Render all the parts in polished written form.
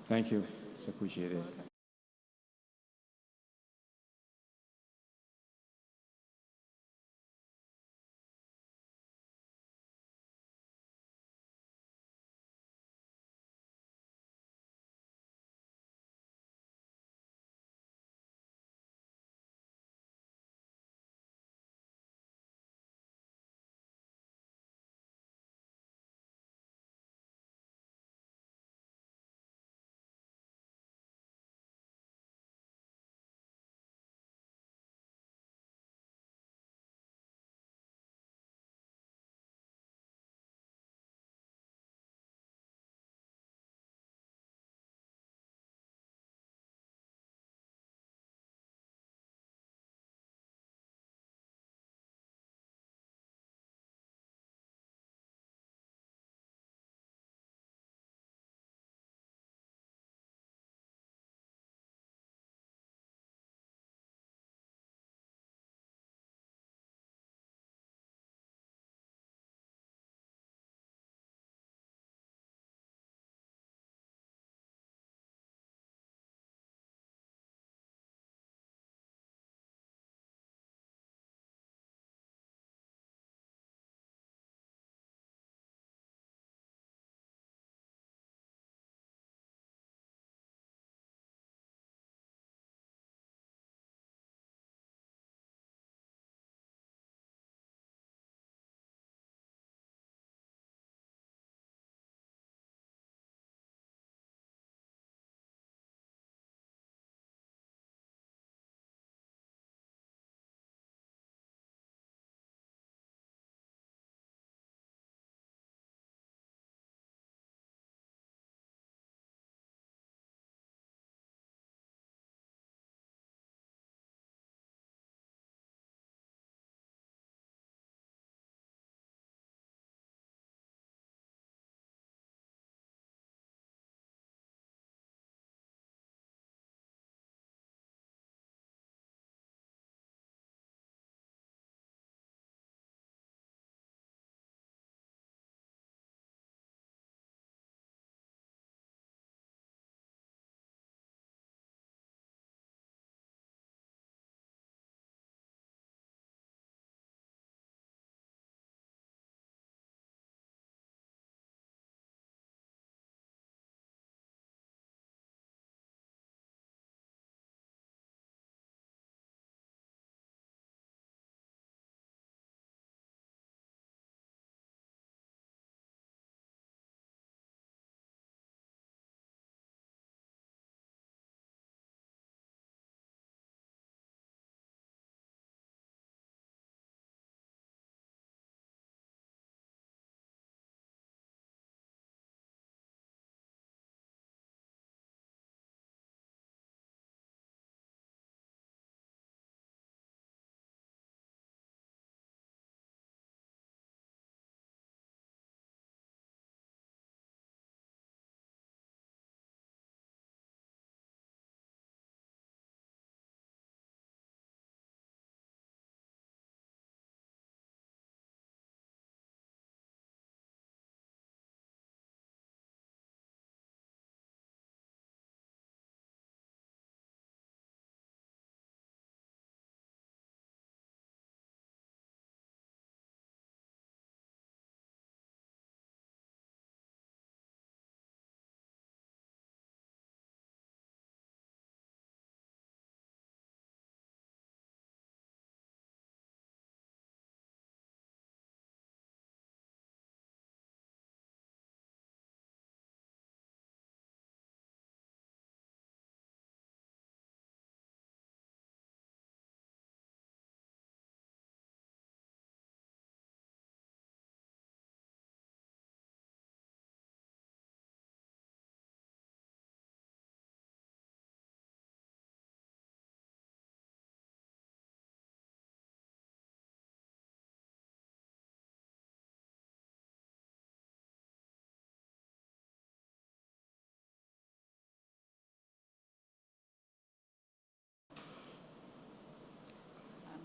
Thank you. It's appreciated.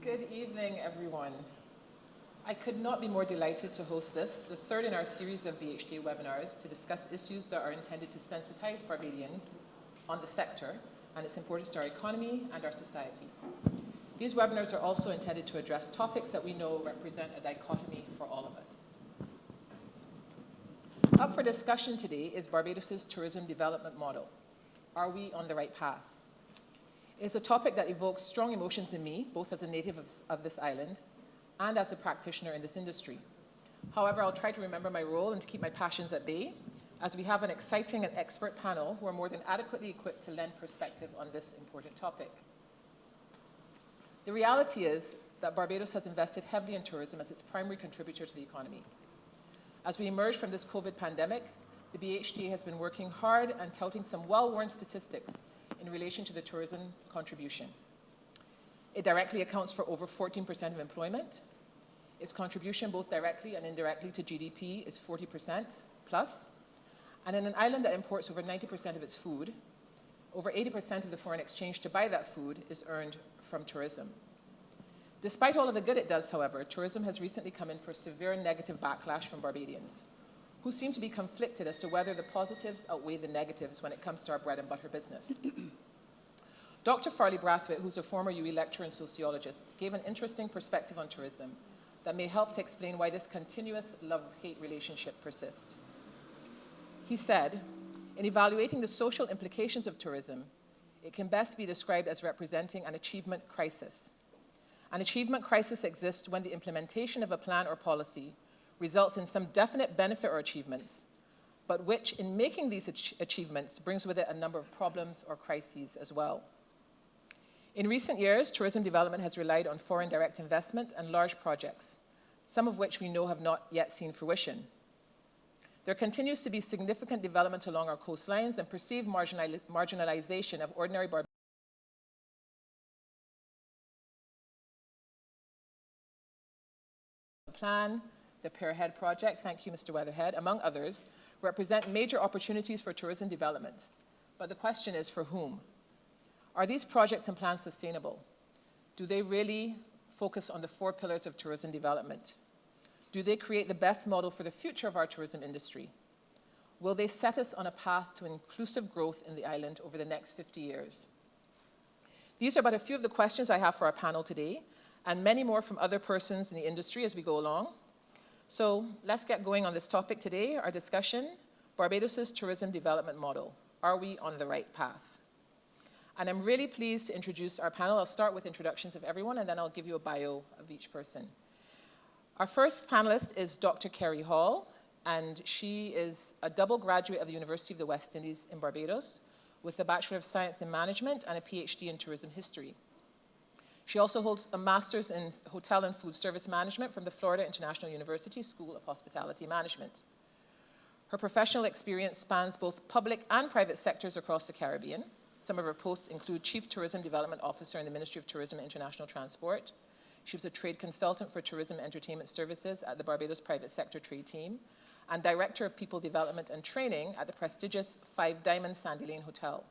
Good evening, everyone. I could not be more delighted to host this, the third in our series of BHTA webinars to discuss issues that are intended to sensitize Barbadians on the sector and its importance to our economy and our society. These webinars are also intended to address topics that we know represent a dichotomy for all of us. Up for discussion today is Barbados' tourism development model. Are we on the right path? It's a topic that evokes strong emotions in me, both as a native of this island and as a practitioner in this industry. However, I'll try to remember my role and to keep my passions at bay, as we have an exciting and expert panel who are more than adequately equipped to lend perspective on this important topic. The reality is that Barbados has invested heavily in tourism as its primary contributor to the economy. As we emerge from this COVID pandemic, the BHTA has been working hard and touting some well-worn statistics in relation to the tourism contribution. It directly accounts for over 14% of employment. Its contribution, both directly and indirectly to GDP, is 40% plus. And in an island that imports over 90% of its food, over 80% of the foreign exchange to buy that food is earned from tourism. Despite all of the good it does, however, tourism has recently come in for severe negative backlash from Barbadians, who seem to be conflicted as to whether the positives outweigh the negatives when it comes to our bread and butter business. Dr. Farley Brathwaite, who's a former UE lecturer and sociologist, gave an interesting perspective on tourism that may help to explain why this continuous love-hate relationship persists. He said, in evaluating the social implications of tourism, it can best be described as representing an achievement crisis. An achievement crisis exists when the implementation of a plan or policy results in some definite benefit or achievements, but which, in making these achievements, brings with it a number of problems or crises as well. In recent years, tourism development has relied on foreign direct investment and large projects, some of which we know have not yet seen fruition. There continues to be significant development along our coastlines and perceived marginalization of ordinary Barbadians. The plan, the Pearhead project, thank you, Mr. Weatherhead, among others, represent major opportunities for tourism development. But the question is, for whom? Are these projects and plans sustainable? Do they really focus on the 4 pillars of tourism development? Do they create the best model for the future of our tourism industry? Will they set us on a path to inclusive growth in the island over the next 50 years? These are but a few of the questions I have for our panel today, and many more from other persons in the industry as we go along. So let's get going on this topic today, our discussion, Barbados' tourism development model. Are we on the right path? And I'm really pleased to introduce our panel. I'll start with introductions of everyone, and then I'll give you a bio of each person. Our first panelist is Dr. Kerry Hall, and she is a double graduate of the University of the West Indies in Barbados with a Bachelor of Science in Management and a PhD in Tourism History. She also holds a Master's in Hotel and Food Service Management from the Florida International University School of Hospitality Management. Her professional experience spans both public and private sectors across the Caribbean. Some of her posts include Chief Tourism Development Officer in the Ministry of Tourism and International Transport. She was a trade consultant for tourism and entertainment services at the Barbados Private Sector Trade Team and Director of People Development and Training at the prestigious 5 Diamond Sandy Lane Hotel.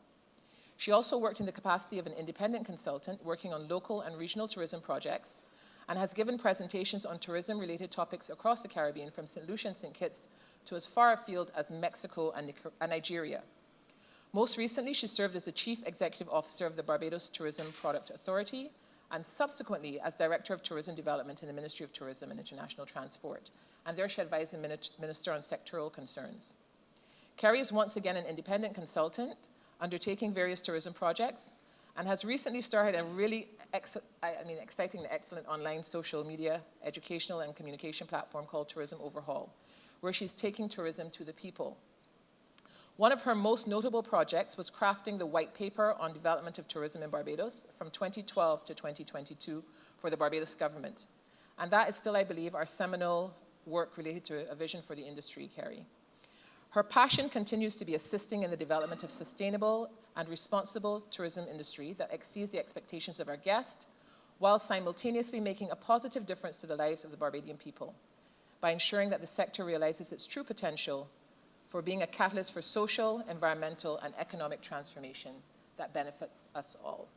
She also worked in the capacity of an independent consultant working on local and regional tourism projects and has given presentations on tourism-related topics across the Caribbean from St. Lucia and St. Kitts to as far afield as Mexico and Nigeria. Most recently, she served as the Chief Executive Officer of the Barbados Tourism Product Authority and subsequently as Director of Tourism Development in the Ministry of Tourism and International Transport. And there she advised the Minister on sectoral concerns. Kerry is once again an independent consultant undertaking various tourism projects and has recently started a really exciting and excellent online social media educational and communication platform called Tourism Overhaul, where she's taking tourism to the people. One of her most notable projects was crafting the white paper on development of tourism in Barbados from 2012 to 2022 for the Barbados government. And that is still, I believe, our seminal work related to a vision for the industry, Kerry. Her passion continues to be assisting in the development of sustainable and responsible tourism industry that exceeds the expectations of our guests, while simultaneously making a positive difference to the lives of the Barbadian people by ensuring that the sector realizes its true potential for being a catalyst for social, environmental, and economic transformation that benefits us all.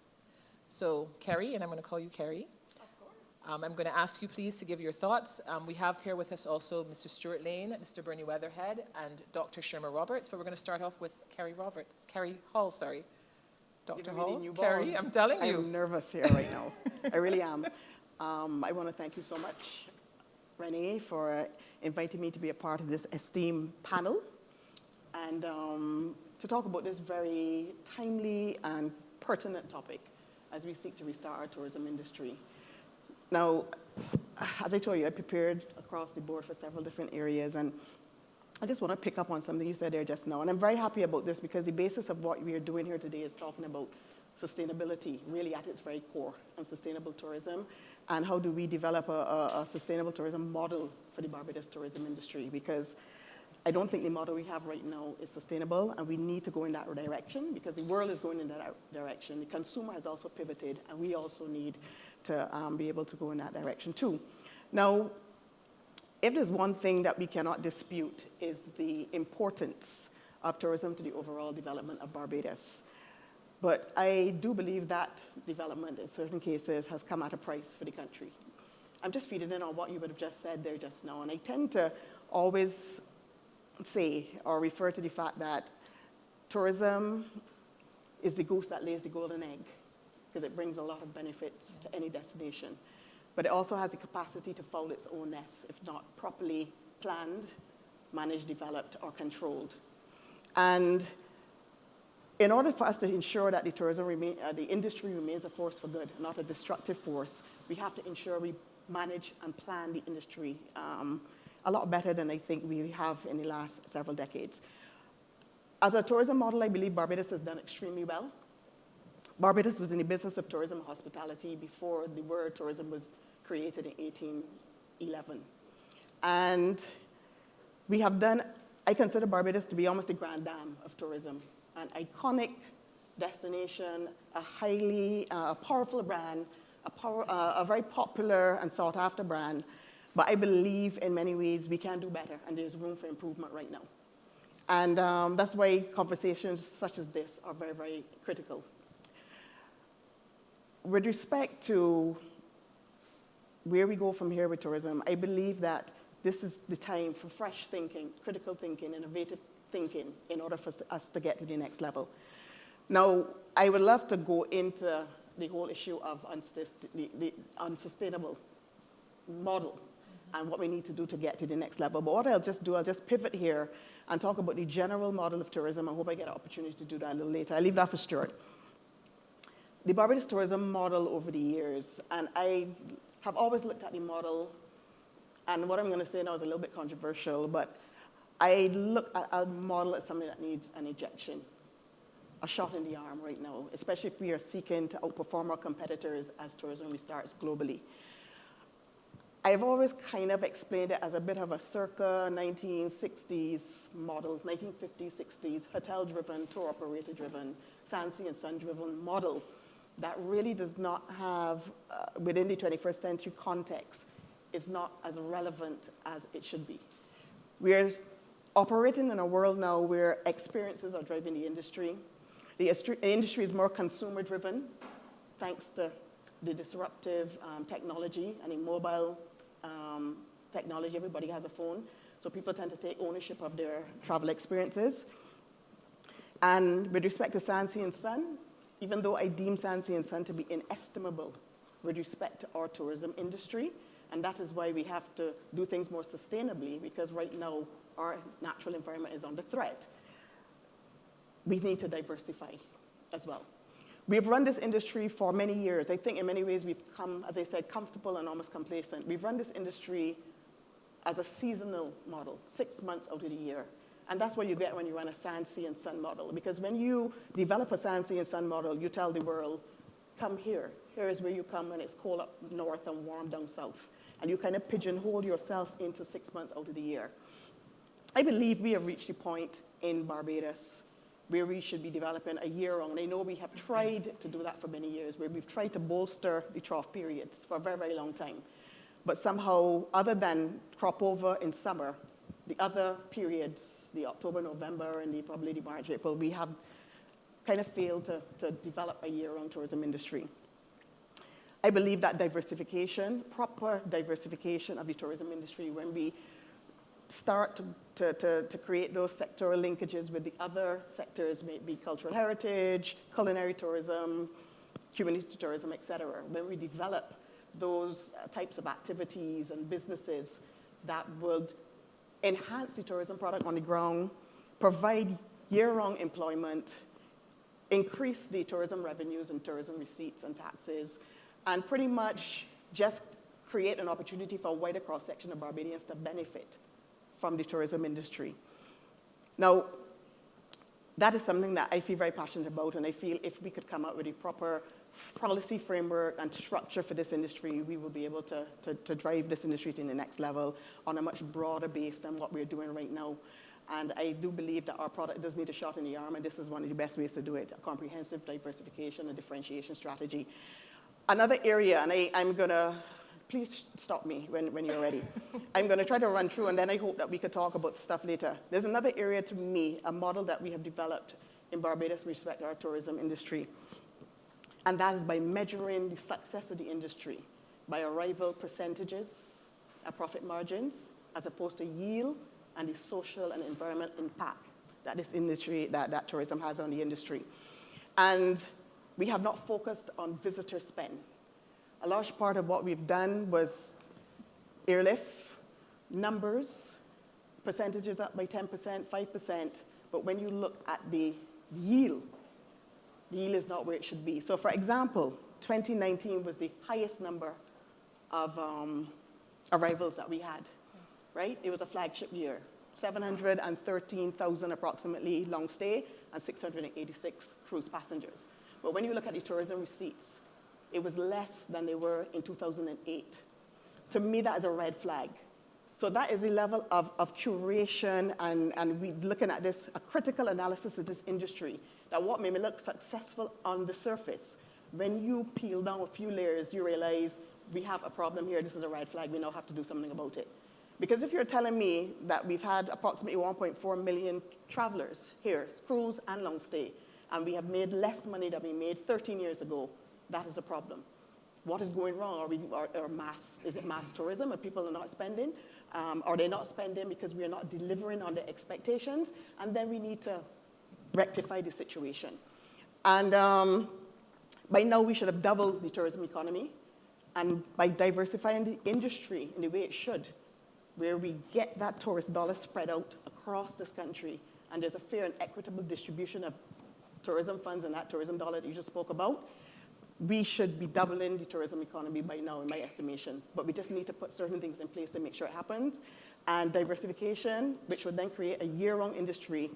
So, Kerry, and I'm going to call you Kerry. Of course. I'm going to ask you, please, to give your thoughts. We have here with us also Mr. Stuart Lane, Mr. Bernie Weatherhead, and Dr. Shirma Roberts, but we're going to start off with Kerry Hall, sorry. Dr. Hall? Kerry, I'm telling you. I'm nervous here right now. I really am. I want to thank you so much, Renee, for inviting me to be a part of this esteemed panel and to talk about this very timely and pertinent topic as we seek to restart our tourism industry. Now, as I told you, I prepared across the board for several different areas, and I just want to pick up on something you said there just now. And I'm very happy about this because the basis of what we are doing here today is talking about sustainability, really at its very core, and sustainable tourism, and how do we develop a sustainable tourism model for the Barbados tourism industry, because I don't think the model we have right now is sustainable, and we need to go in that direction because the world is going in that direction. The consumer has also pivoted, and we also need to be able to go in that direction too. Now, if there's one thing that we cannot dispute is the importance of tourism to the overall development of Barbados. But I do believe that development in certain cases has come at a price for the country. I'm just feeding in on what you would have just said there just now, and I tend to always say or refer to the fact that tourism is the goose that lays the golden egg, because it brings a lot of benefits to any destination. But it also has the capacity to foul its own nest if not properly planned, managed, developed, or controlled. And in order for us to ensure that the industry remains a force for good, not a destructive force, we have to ensure we manage and plan the industry a lot better than I think we have in the last several decades. As a tourism model, I believe Barbados has done extremely well. Barbados was in the business of tourism and hospitality before the word tourism was created in 1811. And we have done, I consider Barbados to be almost the grand dame of tourism, an iconic destination, a highly powerful brand, a very popular and sought after brand. But I believe in many ways we can do better, and there's room for improvement right now. And that's why conversations such as this are very, very critical. With respect to where we go from here with tourism, I believe that this is the time for fresh thinking, critical thinking, innovative thinking in order for us to get to the next level. Now, I would love to go into the whole issue of the unsustainable model and what we need to do to get to the next level. But what I'll just do, I'll just pivot here and talk about the general model of tourism. I hope I get an opportunity to do that a little later. I'll leave that for Stuart. The Barbados tourism model over the years, and I have always looked at the model, and what I'm going to say now is a little bit controversial, but I look at a model as something that needs an injection, a shot in the arm right now, especially if we are seeking to outperform our competitors as tourism restarts globally. I've always kind of explained it as a bit of a circa 1960s model, 1950s, 60s, hotel-driven, tour operator-driven, Sea and Sun-driven model that really does not have, within the 21st century context, is not as relevant as it should be. We're operating in a world now where experiences are driving the industry. The industry is more consumer-driven, thanks to the disruptive technology and the mobile technology. Everybody has a phone, so people tend to take ownership of their travel experiences. And with respect to Sea and Sun, even though I deem Sea and Sun to be inestimable with respect to our tourism industry, and that is why we have to do things more sustainably, because right now our natural environment is under threat. We need to diversify as well. We've run this industry for many years. I think in many ways we've become, as I said, comfortable and almost complacent. We've run this industry as a seasonal model, 6 months out of the year. And that's what you get when you run a Sea and Sun model. Because when you develop a Sea and Sun model, you tell the world, come here. Here is where you come when it's cold up north and warm down south. And you kind of pigeonhole yourself into 6 months out of the year. I believe we have reached a point in Barbados where we should be developing a year-round. I know we have tried to do that for many years, where we've tried to bolster the trough periods for a very, very long time. But somehow, other than crop over in summer, the other periods, the October, November, and probably the March, April, we have kind of failed to develop a year-round tourism industry. I believe that diversification, proper diversification of the tourism industry, when we start to create those sectoral linkages with the other sectors, maybe cultural heritage, culinary tourism, community tourism, et cetera. When we develop those types of activities and businesses that would enhance the tourism product on the ground, provide year-round employment, increase the tourism revenues and tourism receipts and taxes, and pretty much just create an opportunity for a wider cross-section of Barbadians to benefit from the tourism industry. Now, that is something that I feel very passionate about, and I feel if we could come up with a proper policy framework and structure for this industry, we will be able to drive this industry to the next level on a much broader base than what we're doing right now. And I do believe that our product does need a shot in the arm, and this is one of the best ways to do it, a comprehensive diversification and differentiation strategy. Another area, and I'm gonna, please stop me when you're ready. I'm gonna try to run through, and then I hope that we could talk about stuff later. There's another area to me, a model that we have developed in Barbados with respect to our tourism industry. And that is by measuring the success of the industry by arrival percentages, profit margins, as opposed to yield and the social and environmental impact that this industry, that tourism has on the industry. And we have not focused on visitor spend. A large part of what we've done was airlift, numbers, percentages up by 10%, 5%, but when you look at the yield is not where it should be. So for example, 2019 was the highest number of arrivals that we had, right? It was a flagship year. 713,000 approximately long stay and 686 cruise passengers. But when you look at the tourism receipts, it was less than they were in 2008. To me, that is a red flag. So that is a level of curation, and we're looking at this, a critical analysis of this industry, that what may look successful on the surface, when you peel down a few layers, you realize we have a problem here, this is a red flag, we now have to do something about it. Because if you're telling me that we've had approximately 1.4 million travelers here, cruise and long stay, and we have made less money than we made 13 years ago, that is a problem. What is going wrong? Is it mass tourism? Are people not spending? Are they not spending because we are not delivering on the expectations? And then we need to rectify the situation. And by now, we should have doubled the tourism economy. And by diversifying the industry in the way it should, where we get that tourist dollar spread out across this country, and there's a fair and equitable distribution of tourism funds and that tourism dollar that you just spoke about, we should be doubling the tourism economy by now, in my estimation. But we just need to put certain things in place to make sure it happens. And diversification, which would then create a year-round industry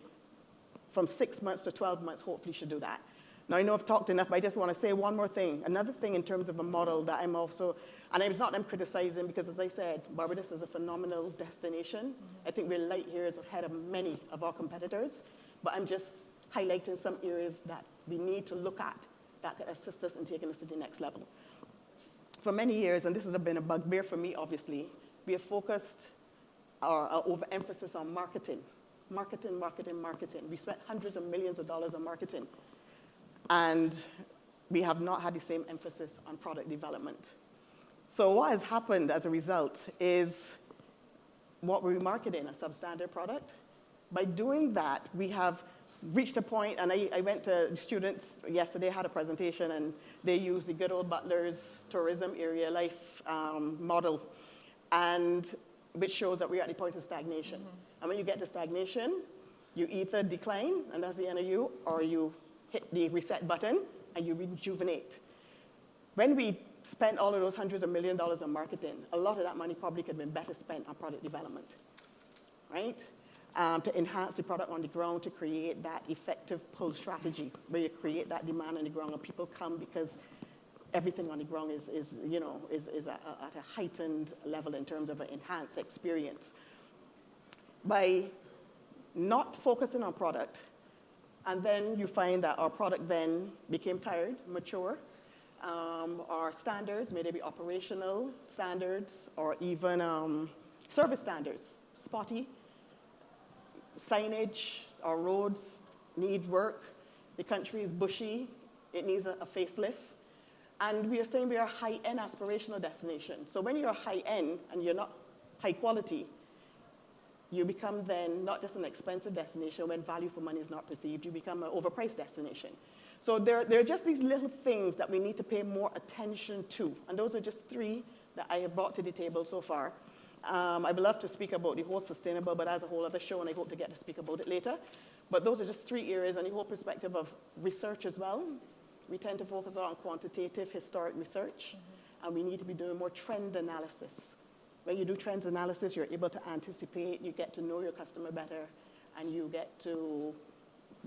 from 6 months to 12 months, hopefully should do that. Now, I know I've talked enough, but I just want to say one more thing. Another thing in terms of a model that I'm also, and it's not that I'm criticizing, because as I said, Barbados is a phenomenal destination. I think we're light years ahead of many of our competitors, but I'm just highlighting some areas that we need to look at that could assist us in taking us to the next level. For many years, and this has been a bugbear for me, obviously, we have focused our overemphasis on marketing. Marketing. We spent hundreds of millions of dollars on marketing. And we have not had the same emphasis on product development. So what has happened as a result is what we're marketing, a substandard product. By doing that, we have reached a point, and I went to students yesterday, had a presentation, and they used the good old Butler's tourism area life model, and which shows that we're at the point of stagnation. And when you get to stagnation, you either decline, and that's the end of you, or you hit the reset button and you rejuvenate. When we spent all of those hundreds of millions of dollars on marketing, a lot of that money probably could have been better spent on product development, right? To enhance the product on the ground, to create that effective pull strategy, where you create that demand on the ground and people come because everything on the ground is at a heightened level in terms of an enhanced experience. By not focusing on product, and then you find that our product then became tired, mature. Our standards, may they be operational standards or even service standards, spotty. Signage, our roads need work. The country is bushy. It needs a facelift. And we are saying we are a high-end aspirational destination. So when you're high-end and you're not high quality, you become then not just an expensive destination when value for money is not perceived, you become an overpriced destination. So there are just these little things that we need to pay more attention to. And those are just 3 that I have brought to the table so far. I would love to speak about the whole sustainable, but as a whole other show, and I hope to get to speak about it later. But those are just 3 areas, and the whole perspective of research as well. We tend to focus on quantitative, historic research, and we need to be doing more trend analysis. When you do trends analysis, you're able to anticipate, you get to know your customer better, and you get to,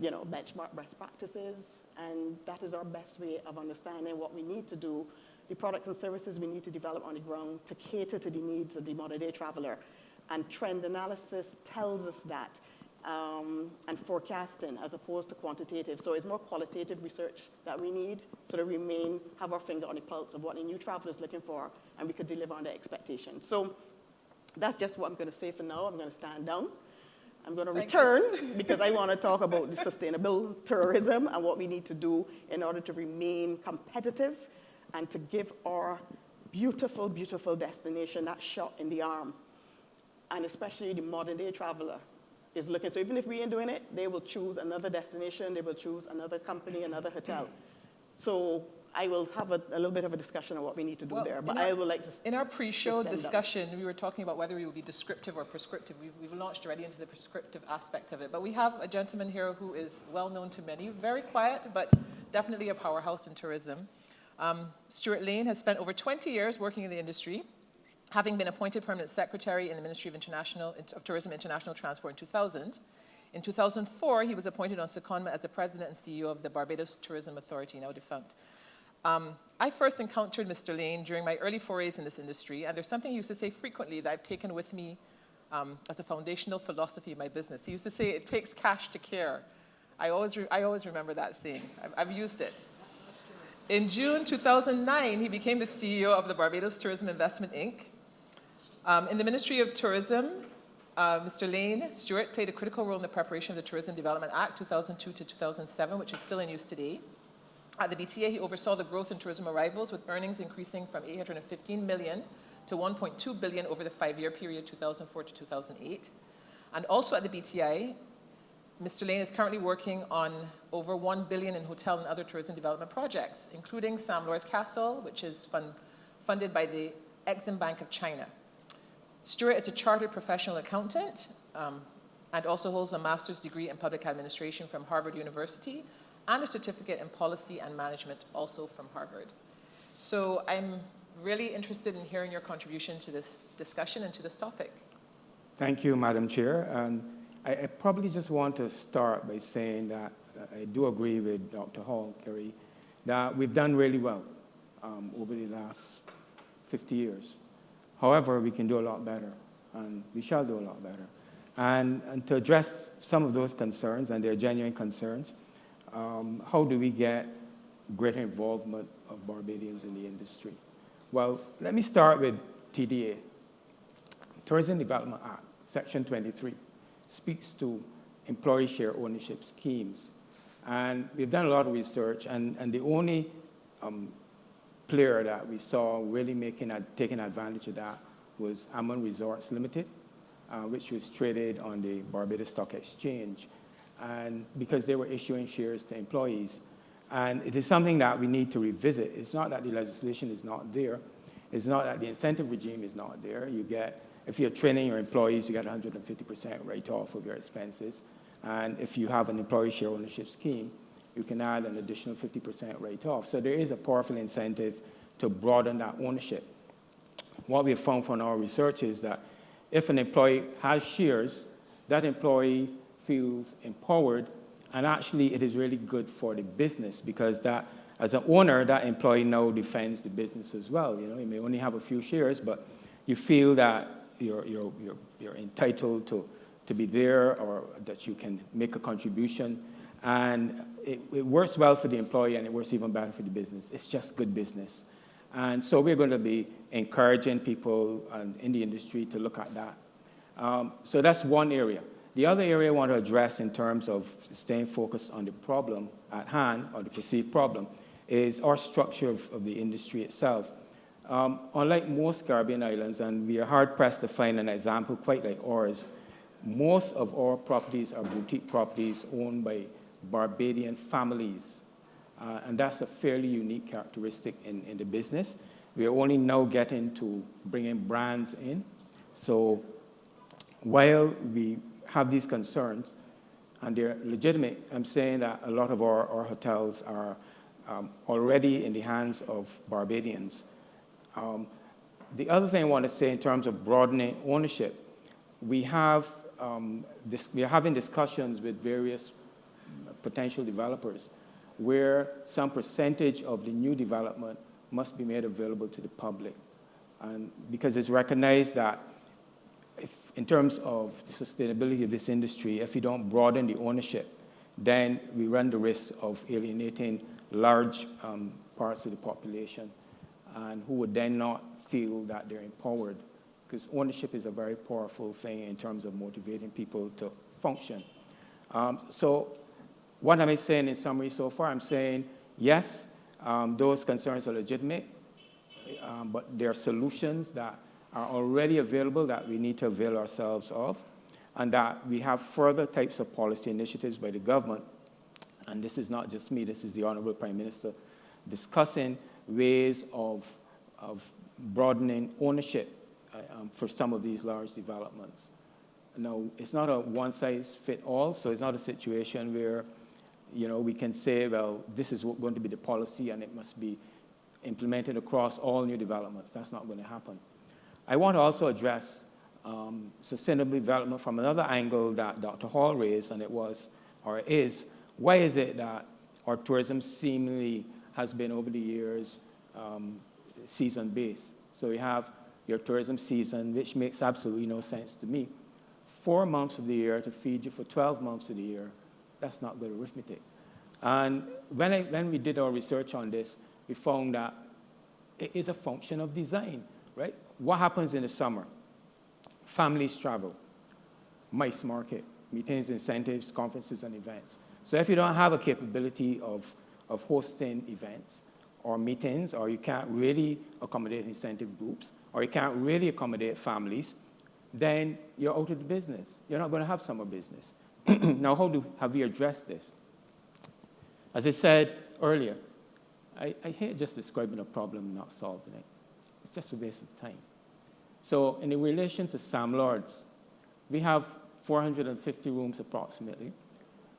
benchmark best practices, and that is our best way of understanding what we need to do, the products and services we need to develop on the ground to cater to the needs of the modern-day traveler. And trend analysis tells us that, and forecasting as opposed to quantitative. So it's more qualitative research that we need so that we have our finger on the pulse of what the new traveler is looking for, and we could deliver on their expectations. So that's just what I'm going to say for now. I'm going to stand down. I'm going to return because I want to talk about the sustainable tourism and what we need to do in order to remain competitive and to give our beautiful, beautiful destination that shot in the arm. And especially the modern-day traveler is looking. So even if we ain't doing it, they will choose another destination, they will choose another company, another hotel. So I will have a little bit of a discussion on what we need to do there. But I would like to. In our pre-show discussion, we were talking about whether we would be descriptive or prescriptive. We've launched already into the prescriptive aspect of it. But we have a gentleman here who is well known to many, very quiet, but definitely a powerhouse in tourism. Stuart Lane has spent over 20 years working in the industry, having been appointed permanent secretary in the Ministry of Tourism International Transport in 2000. In 2004, he was appointed on secondment as the president and CEO of the Barbados Tourism Authority, now defunct. I first encountered Mr. Lane during my early forays in this industry, and there's something he used to say frequently that I've taken with me as a foundational philosophy of my business. He used to say, "It takes cash to care." I always remember that saying. I've used it. In June 2009, he became the CEO of the Barbados Tourism Investment, Inc. In the Ministry of Tourism, Mr. Lane, Stuart, played a critical role in the preparation of the Tourism Development Act 2002 to 2007, which is still in use today. At the BTA, he oversaw the growth in tourism arrivals, with earnings increasing from 815 million to 1.2 billion over the 5-year period 2004 to 2008. And also at the BTA, Mr. Lane is currently working on over 1 billion in hotel and other tourism development projects, including Sam Loy's Castle, which is funded by the Exim Bank of China. Stuart is a chartered professional accountant and also holds a master's degree in public administration from Harvard University and a certificate in policy and management also from Harvard. So I'm really interested in hearing your contribution to this discussion and to this topic. Thank you, Madam Chair. And I probably just want to start by saying that I do agree with Dr. Hall, Kerry, that we've done really well over the last 50 years. However, we can do a lot better, and we shall do a lot better. And to address some of those concerns, and they're genuine concerns, how do we get greater involvement of Barbadians in the industry? Well, let me start with TDA, Tourism Development Act, Section 23. Speaks to employee share ownership schemes. And we've done a lot of research, and the only player that we saw really taking advantage of that was Ammon Resorts Limited, which was traded on the Barbados Stock Exchange, and because they were issuing shares to employees. And it is something that we need to revisit. It's not that the legislation is not there. It's not that the incentive regime is not there. If you're training your employees, you get 150% write-off of your expenses. And if you have an employee share ownership scheme, you can add an additional 50% write-off. So there is a powerful incentive to broaden that ownership. What we have found from our research is that if an employee has shares, that employee feels empowered, and actually it is really good for the business, because that, as an owner, that employee now defends the business as well. You may only have a few shares, but you feel that you're entitled to be there, or that you can make a contribution. And it works well for the employee, and it works even better for the business. It's just good business. And so we're going to be encouraging people in the industry to look at that. So that's one area. The other area I want to address in terms of staying focused on the problem at hand, or the perceived problem, is our structure of the industry itself. Unlike most Caribbean islands, and we are hard-pressed to find an example quite like ours, most of our properties are boutique properties owned by Barbadian families. And that's a fairly unique characteristic in the business. We are only now getting to bringing brands in. So while we have these concerns, and they're legitimate, I'm saying that a lot of our hotels are already in the hands of Barbadians. The other thing I want to say in terms of broadening ownership, we are having discussions with various potential developers where some percentage of the new development must be made available to the public. And because it's recognized that if, in terms of the sustainability of this industry, if you don't broaden the ownership, then we run the risk of alienating large parts of the population, and who would then not feel that they're empowered, because ownership is a very powerful thing in terms of motivating people to function. So what am I saying in summary so far? I'm saying, yes, those concerns are legitimate, but there are solutions that are already available that we need to avail ourselves of, and that we have further types of policy initiatives by the government, and this is not just me, this is the Honorable Prime Minister, discussing ways of broadening ownership for some of these large developments. Now, it's not a one-size-fits-all, so it's not a situation where, we can say, well, this is going to be the policy and it must be implemented across all new developments. That's not going to happen. I want to also address sustainable development from another angle that Dr. Hall raised, and it was, or is, why is it that our tourism seemingly has been over the years season-based? So you have your tourism season, which makes absolutely no sense to me. 4 months of the year to feed you for 12 months of the year, that's not good arithmetic. And when we did our research on this, we found that it is a function of design, right? What happens in the summer? Families travel, MICE market, meetings, incentives, conferences, and events. So if you don't have a capability of hosting events or meetings, or you can't really accommodate incentive groups, or you can't really accommodate families, then you're out of the business. You're not going to have summer business. Now, how have we addressed this? As I said earlier, I hate just describing a problem and not solving it. It's just a waste of time. So in relation to Sam Lords, we have 450 rooms approximately.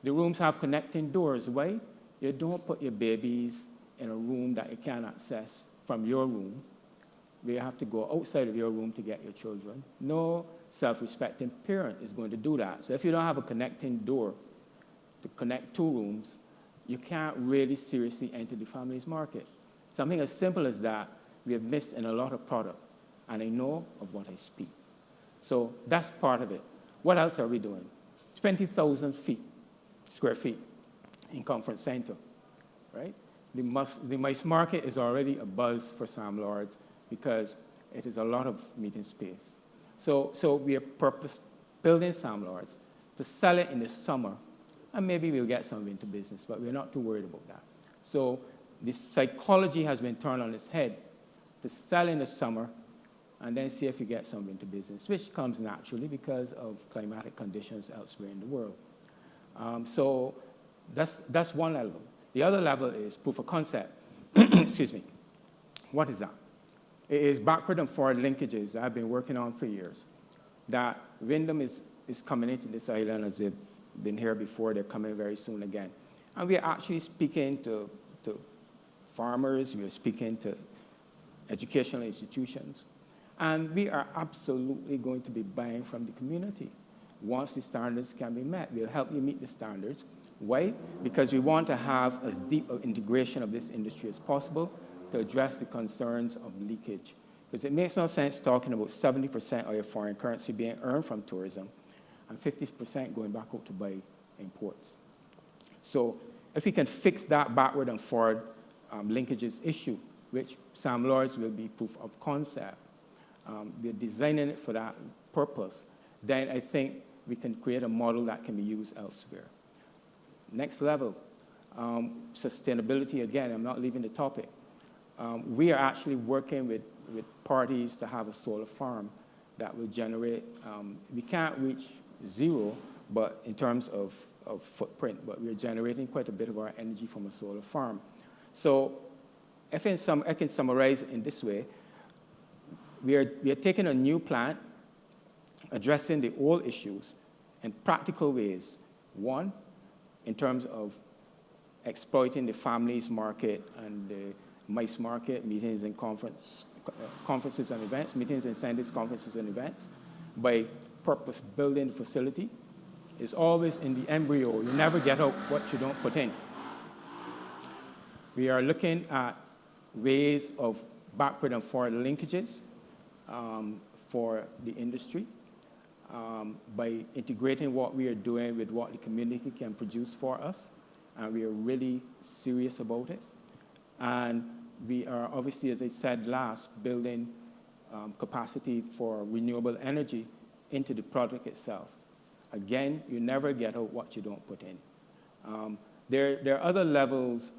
The rooms have connecting doors. Why? You don't put your babies in a room that you can't access from your room, where you have to go outside of your room to get your children. No self-respecting parent is going to do that. So if you don't have a connecting door to connect two rooms, you can't really seriously enter the families market. Something as simple as that we have missed in a lot of product, and I know of what I speak. So that's part of it. What else are we doing? 20,000 square feet in Conference Center, right? The MICE market is already a buzz for Sam Lords because it is a lot of meeting space. So we are purpose building Sam Lords to sell it in the summer, and maybe we'll get some into business, but we're not too worried about that. So the psychology has been turned on its head to sell in the summer and then see if you get some into business, which comes naturally because of climatic conditions elsewhere in the world. So that's one level. The other level is proof of concept. Excuse me. What is that? It is backward and forward linkages that I've been working on for years. That Wyndham is coming into this island as they've been here before. They're coming very soon again. And we are actually speaking to farmers. We are speaking to educational institutions. And we are absolutely going to be buying from the community. Once the standards can be met, we'll help you meet the standards. Why? Because we want to have as deep an integration of this industry as possible to address the concerns of leakage. Because it makes no sense talking about 70% of your foreign currency being earned from tourism and 50% going back out to buy imports. So if we can fix that backward and forward linkages issue, which Sam Lords will be proof of concept, we're designing it for that purpose, then I think we can create a model that can be used elsewhere. Next level, Sustainability, again, I'm not leaving the topic. We are actually working with parties to have a solar farm that will generate, we can't reach zero, but in terms of footprint, but we're generating quite a bit of our energy from a solar farm. So I can summarize in this way. We are taking a new plant, addressing the old issues in practical ways. One, in terms of exploiting the families market and the MICE market, meetings and conferences and events, meetings, incentives, conferences and events, by purpose building the facility. It's always in the embryo. You never get out what you don't put in. We are looking at ways of backward and forward linkages for the industry by integrating what we are doing with what the community can produce for us. And we are really serious about it. And we are obviously, as I said last, building capacity for renewable energy into the product itself. Again, you never get out what you don't put in. There are other levels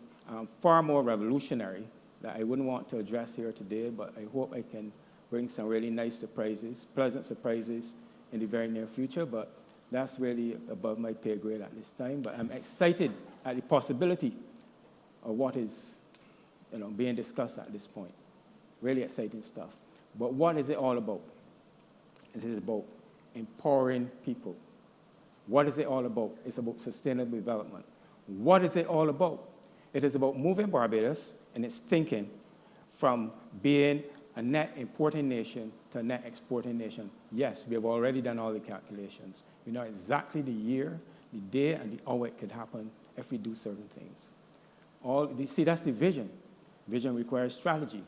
far more revolutionary that I wouldn't want to address here today, but I hope I can bring some really nice surprises, pleasant surprises in the very near future, but that's really above my pay grade at this time. But I'm excited at the possibility of what is being discussed at this point. Really exciting stuff. But what is it all about? It is about empowering people. What is it all about? It's about sustainable development. What is it all about? It is about moving Barbados and its thinking from being a net importing nation to a net exporting nation. Yes, we have already done all the calculations. We know exactly the year, the day, and the hour it could happen if we do certain things. You see, that's the vision. Vision requires strategy.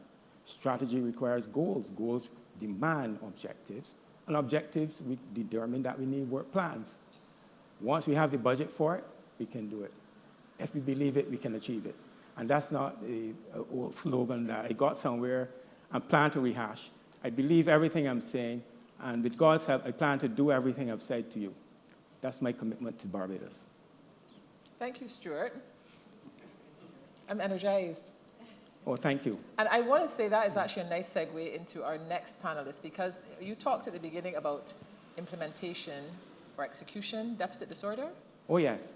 Strategy requires goals. Goals demand objectives. And objectives, we determine that we need work plans. Once we have the budget for it, we can do it. If we believe it, we can achieve it. And that's not an old slogan that I got somewhere and plan to rehash. I believe everything I'm saying, and with God's help, I plan to do everything I've said to you. That's my commitment to Barbados. Thank you, Stuart. I'm energized. Oh, thank you. And I want to say that is actually a nice segue into our next panelist, because you talked at the beginning about implementation or execution deficit disorder. Oh, yes.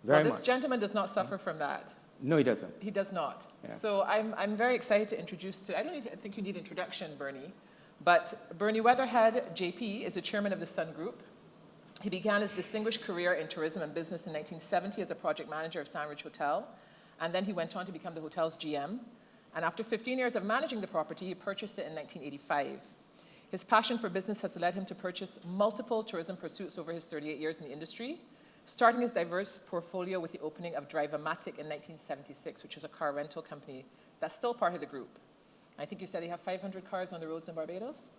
Very This much. gentleman does not suffer from that. No, he doesn't. He does not. Yeah. So I'm very excited to introduce I think you need introduction, Bernie. But Bernie Weatherhead, JP, is the chairman of the Sun Group. He began his distinguished career in tourism and business in 1970 as a project manager of Sandwich Hotel. And then he went on to become the hotel's GM. And after 15 years of managing the property, he purchased it in 1985. His passion for business has led him to purchase multiple tourism pursuits over his 38 years in the industry, starting his diverse portfolio with the opening of Drive-O-Matic in 1976, which is a car rental company that's still part of the group. I think you said they have 500 cars on the roads in Barbados.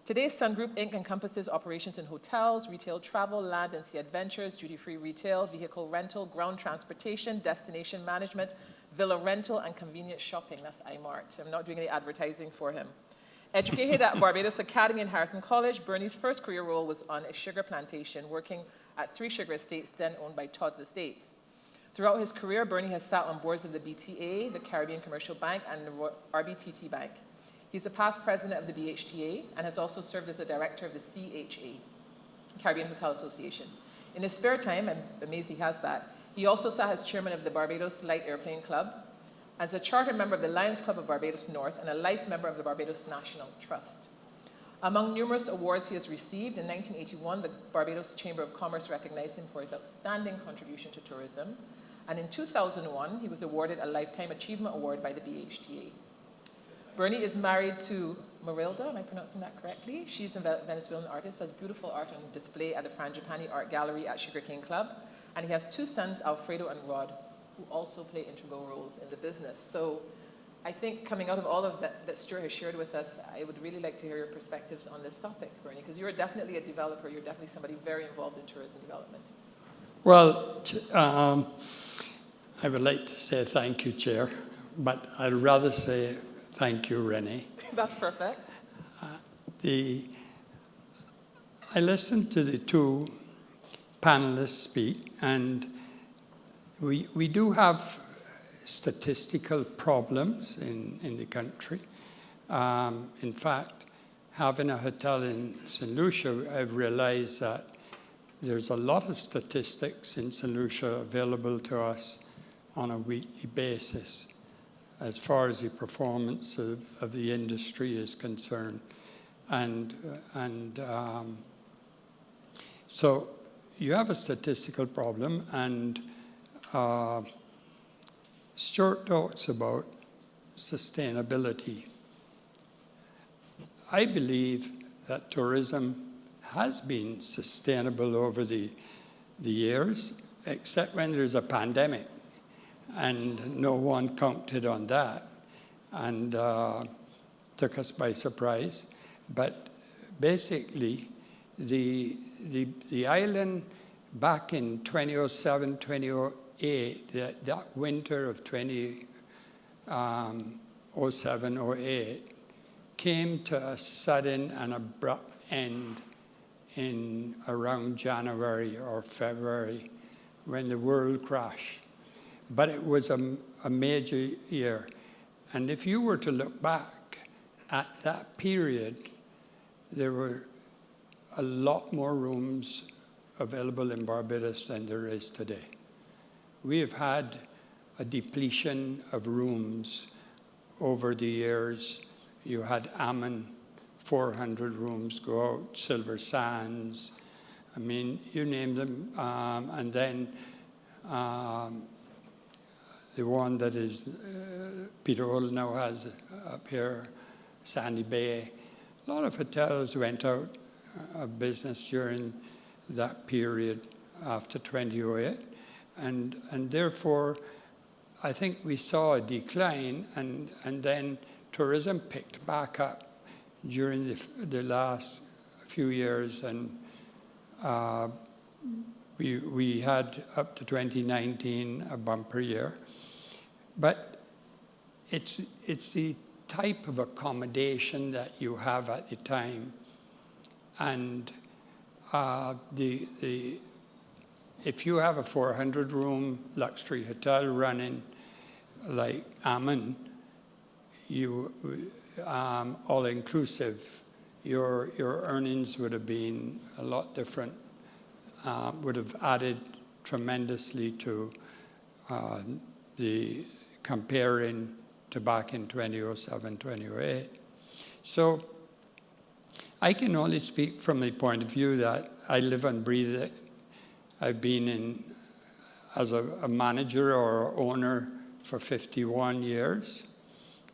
Today's Sun Group, Inc. encompasses operations in hotels, retail travel, land and sea adventures, duty-free retail, vehicle rental, ground transportation, destination management, villa rental, and convenience shopping. That's iMart. I'm not doing any advertising for him. Educated at Barbados Academy and Harrison College, Bernie's first career role was on a sugar plantation, working at 3 sugar estates then owned by Todd's Estates. Throughout his career, Bernie has sat on boards of the BTA, the Caribbean Commercial Bank, and the RBTT Bank. He's a past president of the BHTA and has also served as a director of the CHA, Caribbean Hotel Association. In his spare time, I'm amazed he has that, he also sat as chairman of the Barbados Light Airplane Club, as a charter member of the Lions Club of Barbados North, and a life member of the Barbados National Trust. Among numerous awards he has received, in 1981, the Barbados Chamber of Commerce recognized him for his outstanding contribution to tourism. And in 2001, he was awarded a Lifetime Achievement Award by the BHTA. Bernie is married to Marilda, am I pronouncing that correctly? She's a Venezuelan artist, has beautiful art on display at the Frangipani Art Gallery at Sugarcane Club. And he has 2 sons, Alfredo and Rod, who also play integral roles in the business. So I think coming out of all of that Stuart has shared with us, I would really like to hear your perspectives on this topic, Bernie, because you're definitely a developer, you're definitely somebody very involved in tourism development. Well, I would like to say thank you, Chair, but I'd rather say thank you, Renee. That's perfect. I listened to the 2 panelists speak, and we do have statistical problems in the country. In fact, having a hotel in St. Lucia, I've realized that there's a lot of statistics in St. Lucia available to us on a weekly basis as far as the performance of the industry is concerned. So you have a statistical problem, and Stuart talks about sustainability. I believe that tourism has been sustainable over the years, except when there's a pandemic, and no one counted on that, and took us by surprise. But basically, the island back in 2007, 2008, that winter of 2007, 08, came to a sudden and abrupt end in around January or February when the world crashed. But it was a major year. And if you were to look back at that period, there were a lot more rooms available in Barbados than there is today. We have had a depletion of rooms over the years. You had Ammon, 400 rooms go out, Silver Sands, I mean, you name them. And then the one that is Peter Hull now has up here, Sandy Bay. A lot of hotels went out of business during that period after 2008. And therefore, I think we saw a decline, and then tourism picked back up during the last few years, and we had up to 2019 a bumper year. But it's the type of accommodation that you have at the time, and if you have a 400-room luxury hotel running like Ammon, you all-inclusive, your earnings would have been a lot different, would have added tremendously to the comparing to back in 2007, 2008. So I can only speak from the point of view that I live and breathe it. I've been as a manager or owner for 51 years.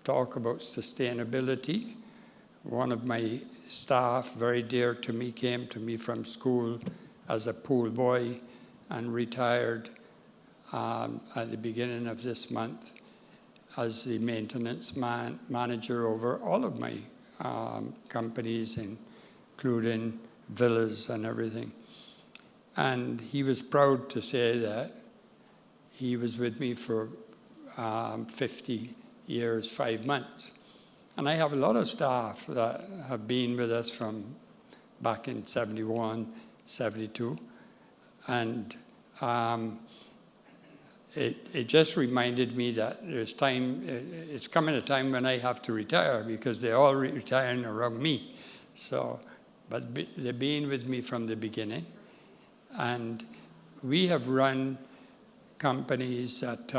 Talk about sustainability. One of my staff, very dear to me, came to me from school as a pool boy and retired at the beginning of this month as the maintenance manager over all of my companies, including villas and everything. And he was proud to say that he was with me for 50 years, 5 months. And I have a lot of staff that have been with us from back in 71, 72. And it just reminded me that it's coming a time when I have to retire, because they're all retiring around me. So, but they've been with me from the beginning. And we have run companies that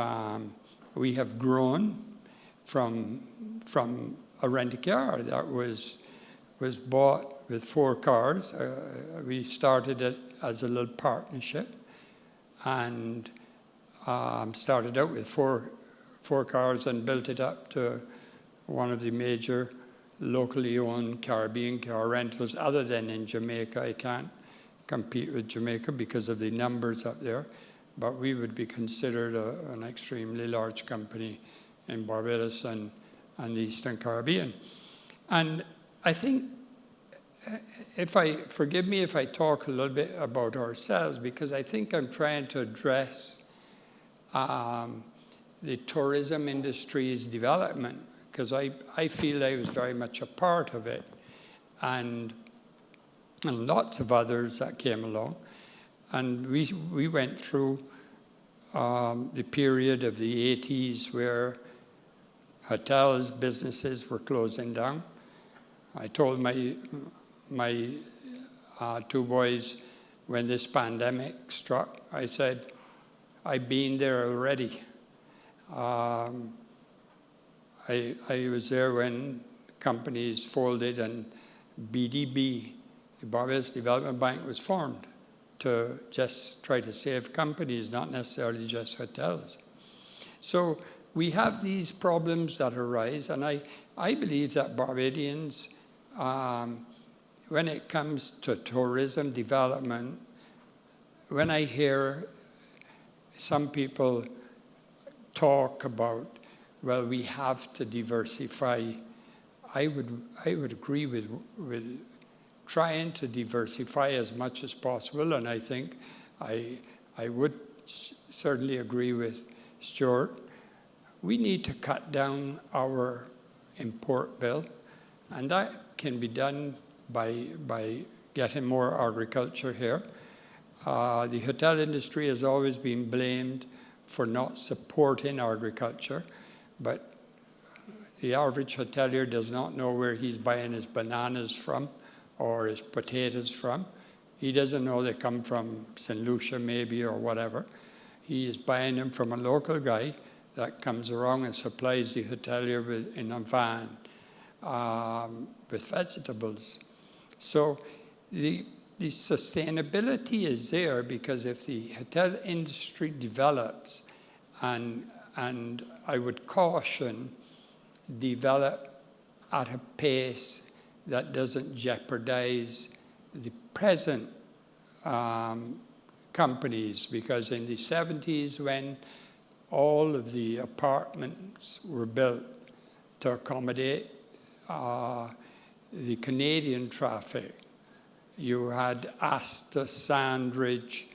we have grown from a rent-a-car that was bought with 4 cars. We started it as a little partnership, and started out with four cars and built it up to one of the major locally owned Caribbean car rentals. Other than in Jamaica, I can't compete with Jamaica because of the numbers up there, but we would be considered an extremely large company in Barbados and the Eastern Caribbean. And I think, forgive me if I talk a little bit about ourselves, because I think I'm trying to address the tourism industry's development, because I feel I was very much a part of it, and lots of others that came along. And we went through the period of the 80s where hotels, businesses were closing down. I told my two boys when this pandemic struck, I said, I've been there already. I was there when companies folded and BDB, the Barbados Development Bank, was formed to just try to save companies, not necessarily just hotels. So we have these problems that arise, and I believe that Barbadians, when it comes to tourism development, when I hear some people talk about, well, we have to diversify, I would agree with trying to diversify as much as possible, and I think I would certainly agree with Stuart. We need to cut down our import bill, and that can be done by getting more agriculture here. The hotel industry has always been blamed for not supporting agriculture, but the average hotelier does not know where he's buying his bananas from or his potatoes from. He doesn't know they come from St. Lucia maybe or whatever. He is buying them from a local guy that comes around and supplies the hotelier in a van with vegetables. So the sustainability is there because if the hotel industry develops, and I would caution, develop at a pace that doesn't jeopardize the present companies, because in the 70s when all of the apartments were built to accommodate the Canadian traffic, you had Asta, Sandridge,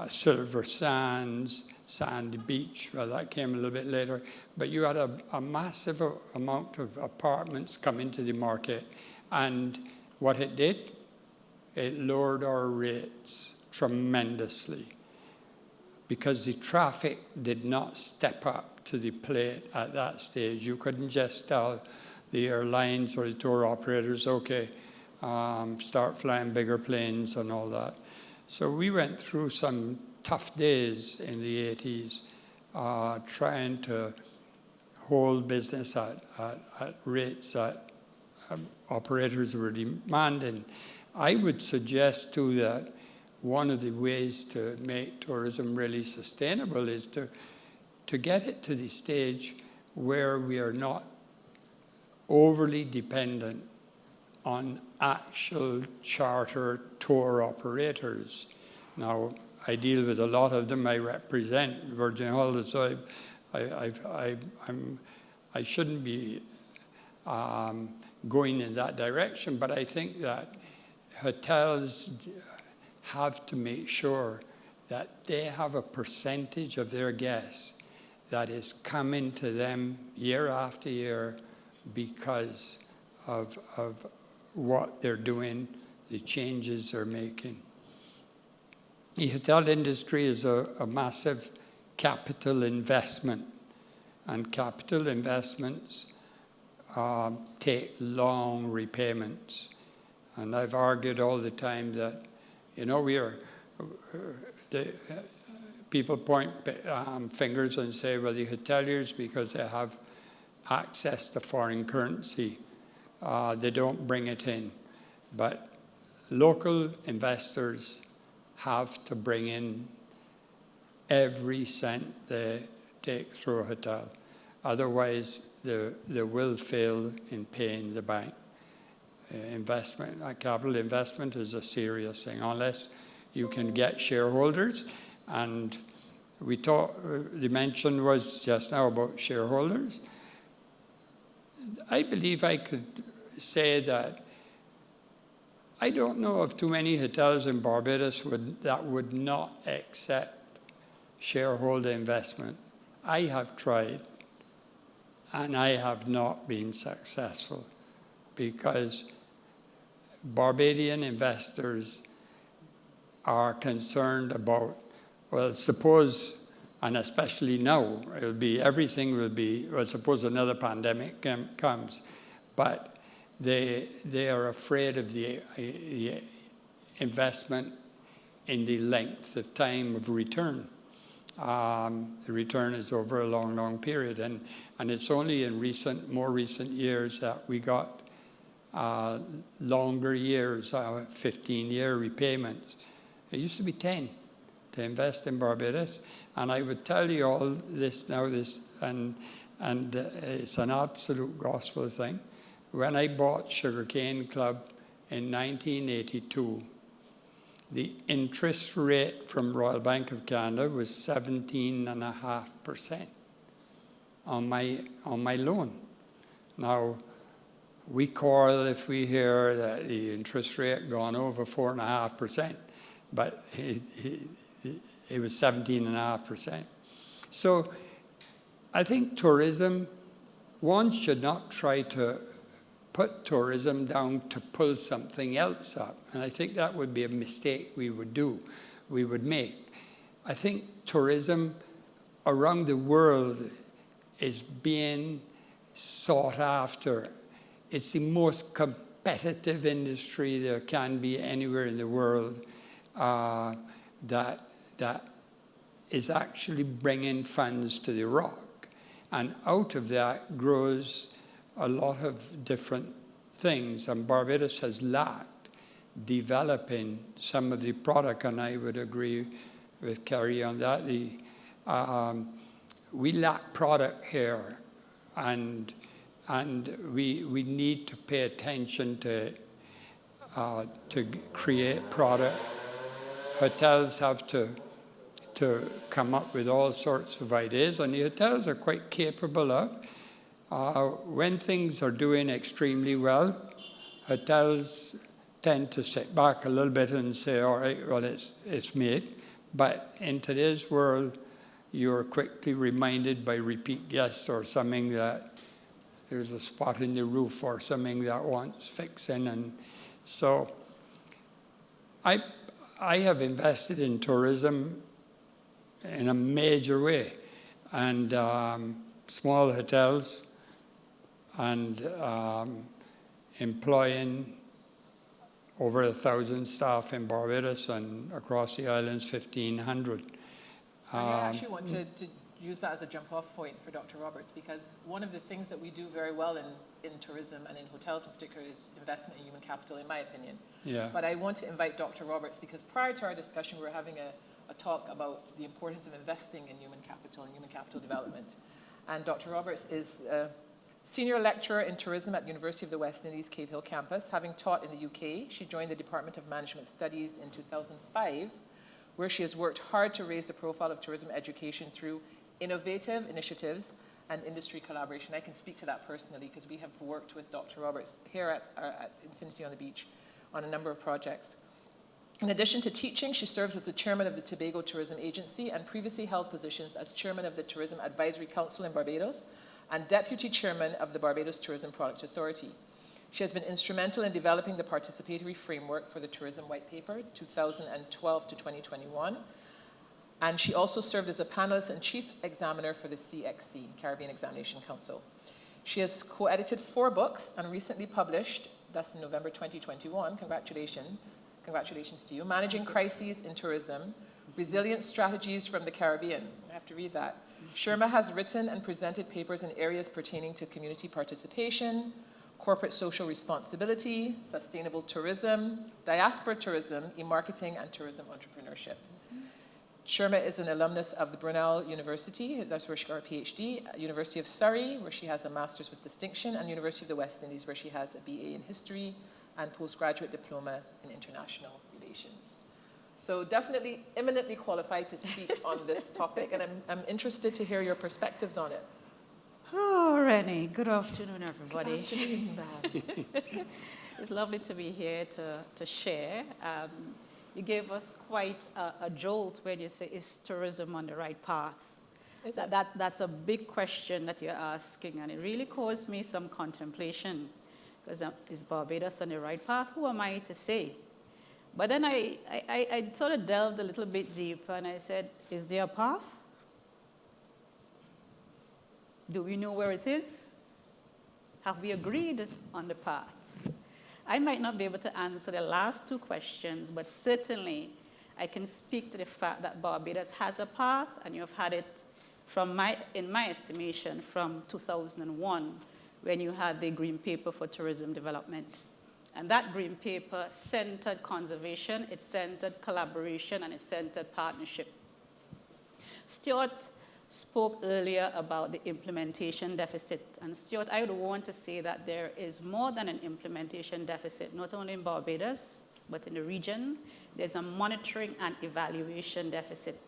Silver Sands, Sandy Beach. Well, that came a little bit later. But you had a massive amount of apartments come into the market. And what it did, it lowered our rates tremendously because the traffic did not step up to the plate at that stage. You couldn't just tell the airlines or the tour operators, okay, start flying bigger planes and all that. So we went through some tough days in the 80s trying to hold business at rates that operators were demanding. I would suggest too that one of the ways to make tourism really sustainable is to get it to the stage where we are not overly dependent on actual charter tour operators. Now, I deal with a lot of them. I represent Virgin Holidays, so I shouldn't be going in that direction, but I think that hotels have to make sure that they have a percentage of their guests that is coming to them year after year because of what they're doing, the changes they're making. The hotel industry is a massive capital investment, and capital investments take long repayments. And I've argued all the time that, you know, people point fingers and say, well, the hoteliers, because they have access to foreign currency, they don't bring it in. But local investors have to bring in every cent they take through a hotel. Otherwise, they will fail in paying the bank. Capital investment is a serious thing, unless you can get shareholders. And the mention was just now about shareholders. I believe I could say that I don't know of too many hotels in Barbados that would not accept shareholder investment. I have tried, and I have not been successful because Barbadian investors are concerned about, well, suppose And especially now, everything will be, well, suppose another pandemic comes, but they are afraid of the investment in the length of time of return. The return is over a long, long period, and it's only in more recent years that we got longer years, 15-year repayments. It used to be 10 to invest in Barbados, and I would tell you all this now, and it's an absolute gospel thing. When I bought Sugarcane Club in 1982, the interest rate from Royal Bank of Canada was 17.5% on my loan. Now, we quarrel if we hear that the interest rate gone over 4.5%, but it was 17.5%. So I think tourism, one should not try to put tourism down to pull something else up. And I think that would be a mistake we would make. I think tourism around the world is being sought after. It's the most competitive industry there can be anywhere in the world that is actually bringing funds to the rock. And out of that grows a lot of different things, and Barbados has lacked developing some of the product, and I would agree with Kerry on that. We lack product here, and we need to pay attention to create product. Hotels have to come up with all sorts of ideas, and the hotels are quite capable of. When things are doing extremely well, hotels tend to sit back a little bit and say, all right, well, it's made. But in today's world, you're quickly reminded by repeat guests or something that there's a spot in the roof or something that wants fixing. And so I have invested in tourism in a major way, and small hotels, and employing over 1,000 staff in Barbados, and across the islands 1,500. I actually want to use that as a jump-off point for Dr. Roberts, because one of the things that we do very well in tourism and in hotels in particular is investment in human capital, in my opinion. Yeah. But I want to invite Dr. Roberts, because prior to our discussion, we were having a talk about the importance of investing in human capital and human capital development. And Dr. Roberts is a senior lecturer in tourism at the University of the West Indies Cave Hill campus. Having taught in the UK, she joined the Department of Management Studies in 2005, where she has worked hard to raise the profile of tourism education through innovative initiatives and industry collaboration. I can speak to that personally because we have worked with Dr. Roberts here at Infinity on the Beach on a number of projects. In addition to teaching, she serves as the chairman of the Tobago Tourism Agency and previously held positions as chairman of the Tourism Advisory Council in Barbados and deputy chairman of the Barbados Tourism Product Authority. She has been instrumental in developing the participatory framework for the Tourism White Paper, 2012 to 2021. And she also served as a panelist and chief examiner for the CXC, Caribbean Examination Council. She has co-edited 4 books and recently published, that's in November 2021, congratulations to you, Managing Crises in Tourism, Resilient Strategies from the Caribbean. I have to read that. Sherma has written and presented papers in areas pertaining to community participation, corporate social responsibility, sustainable tourism, diaspora tourism, e-marketing, and tourism entrepreneurship. Sherma is an alumnus of the Brunel University, that's where she got her PhD, University of Surrey, where she has a master's with distinction, and University of the West Indies, where she has a BA in history and postgraduate diploma in international relations. So definitely eminently qualified to speak on this topic, and I'm interested to hear your perspectives on it. Oh, Rennie, good afternoon, everybody. Good afternoon, ma'am. It's lovely to be here to share. You gave us quite a jolt when you say, is tourism on the right path? That's a big question that you're asking, and it really caused me some contemplation. Because is Barbados on the right path? Who am I to say? But then I sort of delved a little bit deeper, and I said, is there a path? Do we know where it is? Have we agreed on the path? I might not be able to answer the last two questions, but certainly I can speak to the fact that Barbados has a path, and you've had it in my estimation, from 2001, when you had the Green Paper for Tourism Development. And that Green Paper centered conservation, it centered collaboration, and it centered partnership. Stuart spoke earlier about the implementation deficit. And Stuart, I would want to say that there is more than an implementation deficit, not only in Barbados, but in the region. There's a monitoring and evaluation deficit.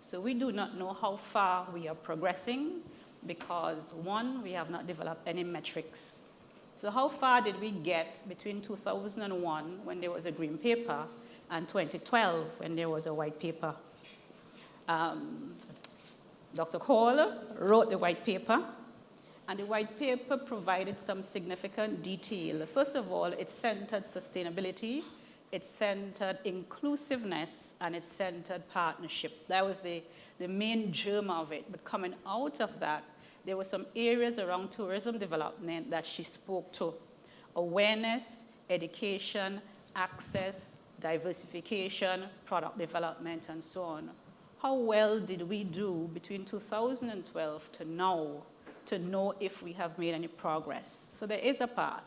So we do not know how far we are progressing because, one, we have not developed any metrics. So how far did we get between 2001, when there was a green paper, and 2012, when there was a white paper? Dr. Hall wrote the white paper, and the white paper provided some significant detail. First of all, it centered sustainability, it centered inclusiveness, and it centered partnership. That was the main germ of it. But coming out of that, there were some areas around tourism development that she spoke to: awareness, education, access, diversification, product development, and so on. How well did we do between 2012 to now to know if we have made any progress? So there is a path.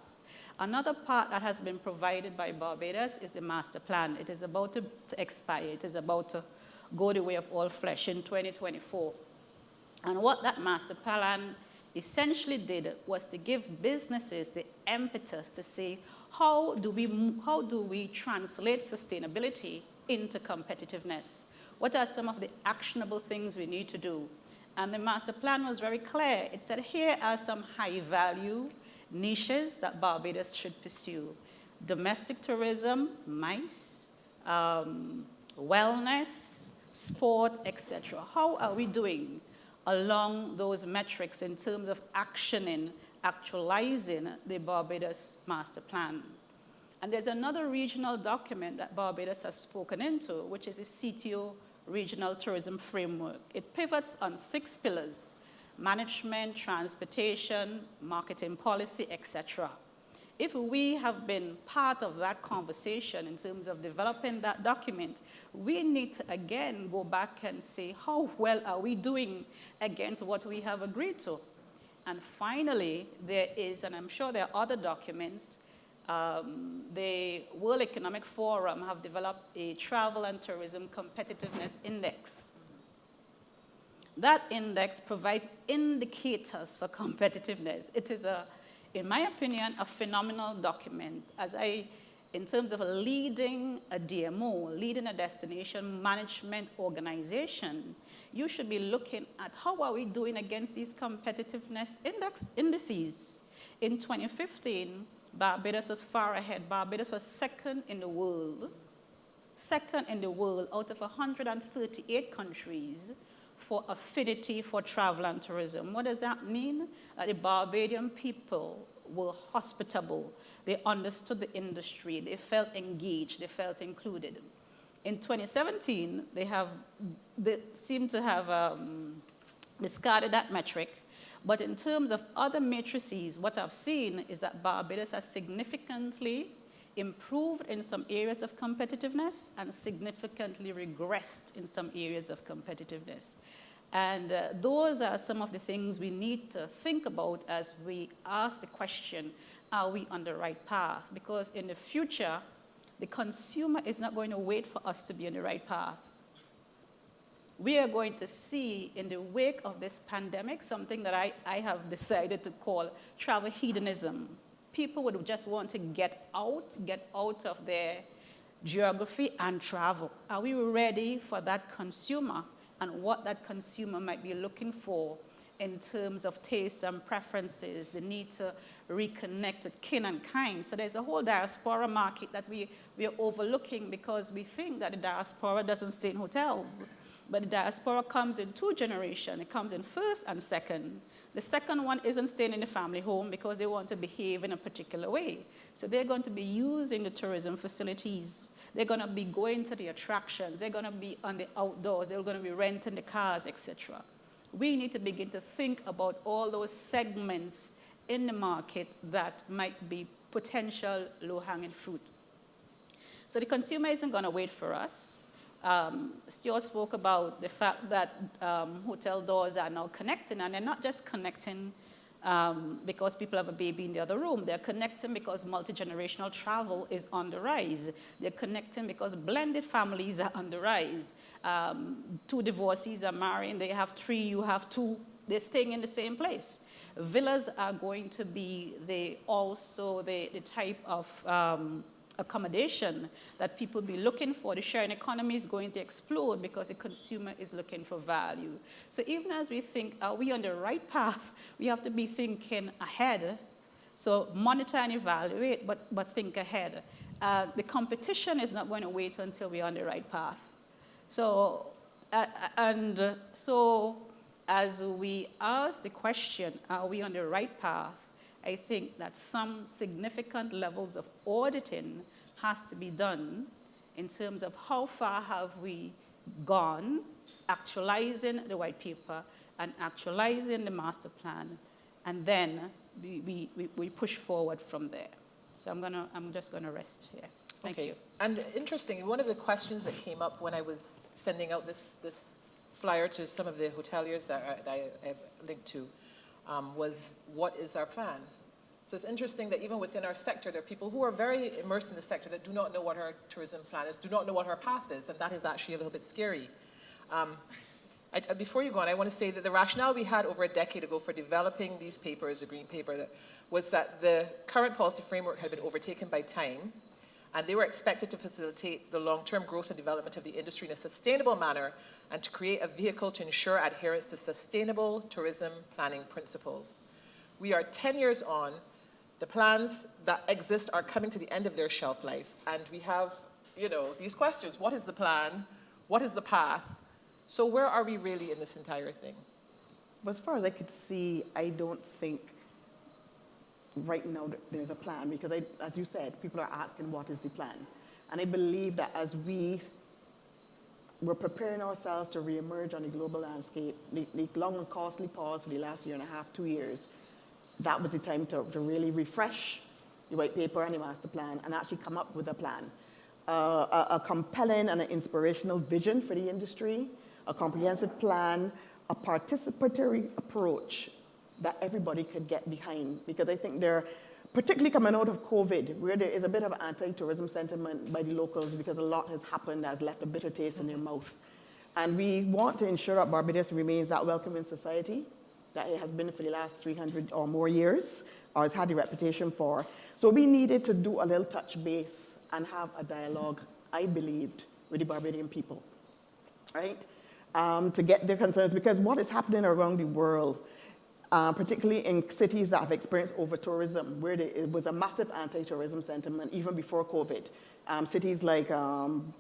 Another part that has been provided by Barbados is the master plan. It is about to expire. It is about to go the way of all flesh in 2024. And what that master plan essentially did was to give businesses the impetus to say, how do we translate sustainability into competitiveness? What are some of the actionable things we need to do? And the master plan was very clear. It said, here are some high-value niches that Barbados should pursue: domestic tourism, MICE, wellness, sport, etc. How are we doing along those metrics in terms of actualizing the Barbados master plan? And there's another regional document that Barbados has spoken into, which is the CTO Regional Tourism Framework. It pivots on 6 pillars: management, transportation, marketing policy, etc. If we have been part of that conversation in terms of developing that document, we need to again go back and say, how well are we doing against what we have agreed to? And finally, there is, and I'm sure there are other documents, the World Economic Forum have developed a travel and tourism competitiveness index. That index provides indicators for competitiveness. It is, in my opinion, a phenomenal document. In terms of leading a DMO, leading a destination management organization, you should be looking at how are we doing against these competitiveness indices. In 2015, Barbados was far ahead. Barbados was second in the world out of 138 countries for affinity for travel and tourism. What does that mean? The Barbadian people were hospitable. They understood the industry. They felt engaged. They felt included. In 2017, they seem to have discarded that metric. But in terms of other matrices, what I've seen is that Barbados has significantly improved in some areas of competitiveness and significantly regressed in some areas of competitiveness. And those are some of the things we need to think about as we ask the question, are we on the right path? Because in the future, the consumer is not going to wait for us to be on the right path. We are going to see in the wake of this pandemic something that I have decided to call travel hedonism. People would just want to get out of their geography and travel. Are we ready for that consumer and what that consumer might be looking for in terms of tastes and preferences, the need to reconnect with kin and kind? So there's a whole diaspora market that we are overlooking because we think that the diaspora doesn't stay in hotels. But the diaspora comes in 2 generations. It comes in first and second. The second one isn't staying in the family home because they want to behave in a particular way. So they're going to be using the tourism facilities. They're going to be going to the attractions. They're going to be on the outdoors. They're going to be renting the cars, etc. we need to begin to think about all those segments in the market that might be potential low-hanging fruit. So the consumer isn't going to wait for us. Stuart spoke about the fact that hotel doors are now connecting, and they're not just connecting because people have a baby in the other room. They're connecting because multi-generational travel is on the rise. They're connecting because blended families are on the rise. Two divorcees are marrying, they have three, you have two, they're staying in the same place. Villas are going to be the type of accommodation that people be looking for. The sharing economy is going to explode because the consumer is looking for value. So even as we think, are we on the right path, we have to be thinking ahead. So monitor and evaluate, but think ahead. The competition is not going to wait until we're on the right path. So, so as we ask the question, are we on the right path? I think that some significant levels of auditing has to be done in terms of how far have we gone actualizing the white paper and actualizing the master plan, and then we push forward from there. So I'm just gonna rest here. Thank you. And interesting, one of the questions that came up when I was sending out this flyer to some of the hoteliers that I linked to was, what is our plan? So it's interesting that even within our sector, there are people who are very immersed in the sector that do not know what our tourism plan is, do not know what our path is, and that is actually a little bit scary. Before you go on, I want to say that the rationale we had over a decade ago for developing these papers, the green paper, was that the current policy framework had been overtaken by time, and they were expected to facilitate the long-term growth and development of the industry in a sustainable manner and to create a vehicle to ensure adherence to sustainable tourism planning principles. We are 10 years on. The plans that exist are coming to the end of their shelf life, and we have, these questions. What is the plan? What is the path? So where are we really in this entire thing? But as far as I could see, I don't think right now that there's a plan, because as you said, people are asking what is the plan. And I believe that as we're preparing ourselves to reemerge on the global landscape, the long and costly pause for the last year and a half, 2 years, that was the time to really refresh the white paper and the master plan and actually come up with a plan. A compelling and an inspirational vision for the industry, a comprehensive plan, a participatory approach that everybody could get behind. Because I think particularly coming out of COVID, where there is a bit of anti-tourism sentiment by the locals because a lot has happened that has left a bitter taste in their mouth. And we want to ensure that Barbados remains that welcoming society that it has been for the last 300 or more years, or has had the reputation for. So we needed to do a little touch base and have a dialogue, I believed, with the Barbadian people, right? To get their concerns, because what is happening around the world, particularly in cities that have experienced over-tourism, where it was a massive anti-tourism sentiment even before COVID. Cities like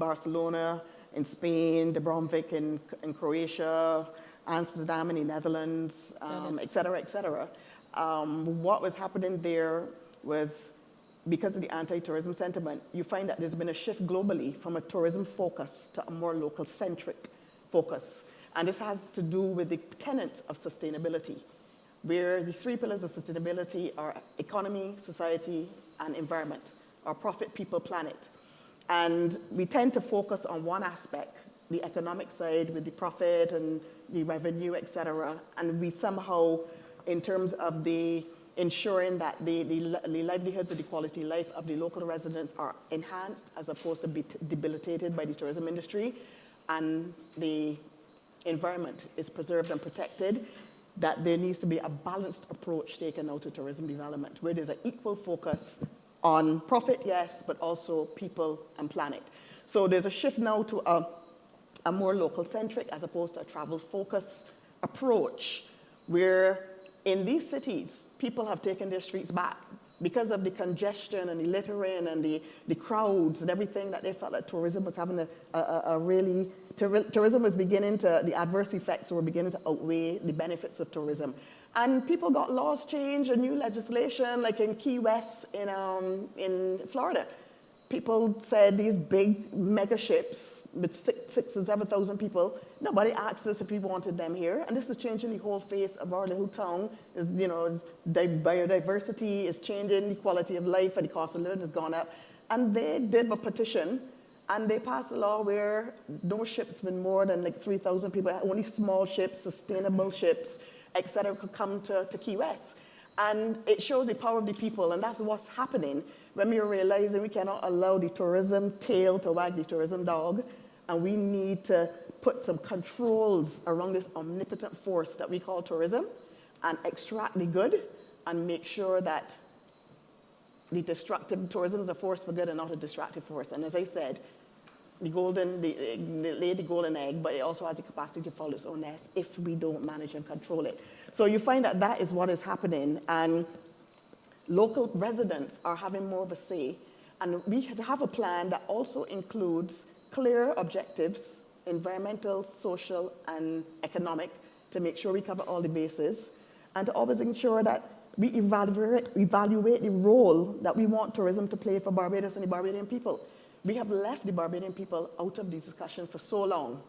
Barcelona in Spain, Dubrovnik in Croatia, Amsterdam in the Netherlands, et cetera, et cetera. What was happening there was, because of the anti-tourism sentiment, you find that there's been a shift globally from a tourism focus to a more local-centric focus. And this has to do with the tenets of sustainability, where the 3 pillars of sustainability are economy, society, and environment, or profit, people, planet. And we tend to focus on one aspect, the economic side with the profit and the revenue, et cetera. And we somehow, in terms of the ensuring that the livelihoods and the quality of life of the local residents are enhanced as opposed to be debilitated by the tourism industry, and the environment is preserved and protected, that there needs to be a balanced approach taken out to tourism development, where there's an equal focus on profit, yes, but also people and planet. So there's a shift now to a more local-centric as opposed to a travel-focused approach, where in these cities, people have taken their streets back because of the congestion and the littering and the crowds and everything, that they felt that tourism was having tourism was beginning to, the adverse effects were beginning to outweigh the benefits of tourism. And people got laws changed and new legislation, like in Key West in Florida. people said these big mega ships with 6,000 and 7,000 people, nobody asked us if we wanted them here. And this is changing the whole face of our little town. Is, you know, biodiversity is changing, the quality of life and the cost of living has gone up. And they did a petition, and they passed a law where no ships with more than like 3,000 people, only small ships, sustainable ships, et cetera, could come to Key West. And it shows the power of the people, and that's what's happening when we're realizing we cannot allow the tourism tail to wag the tourism dog, and we need to put some controls around this omnipotent force that we call tourism and extract the good and make sure that the destructive tourism is a force for good and not a destructive force. And as I said, the lay the golden egg, but it also has the capacity to follow its own nest if we don't manage and control it. So you find that that is what is happening, and local residents are having more of a say. And we have a plan that also includes clear objectives, environmental, social, and economic, to make sure we cover all the bases, and to always ensure that we evaluate the role that we want tourism to play for Barbados and the Barbadian people. We have left the Barbadian people out of this discussion for so long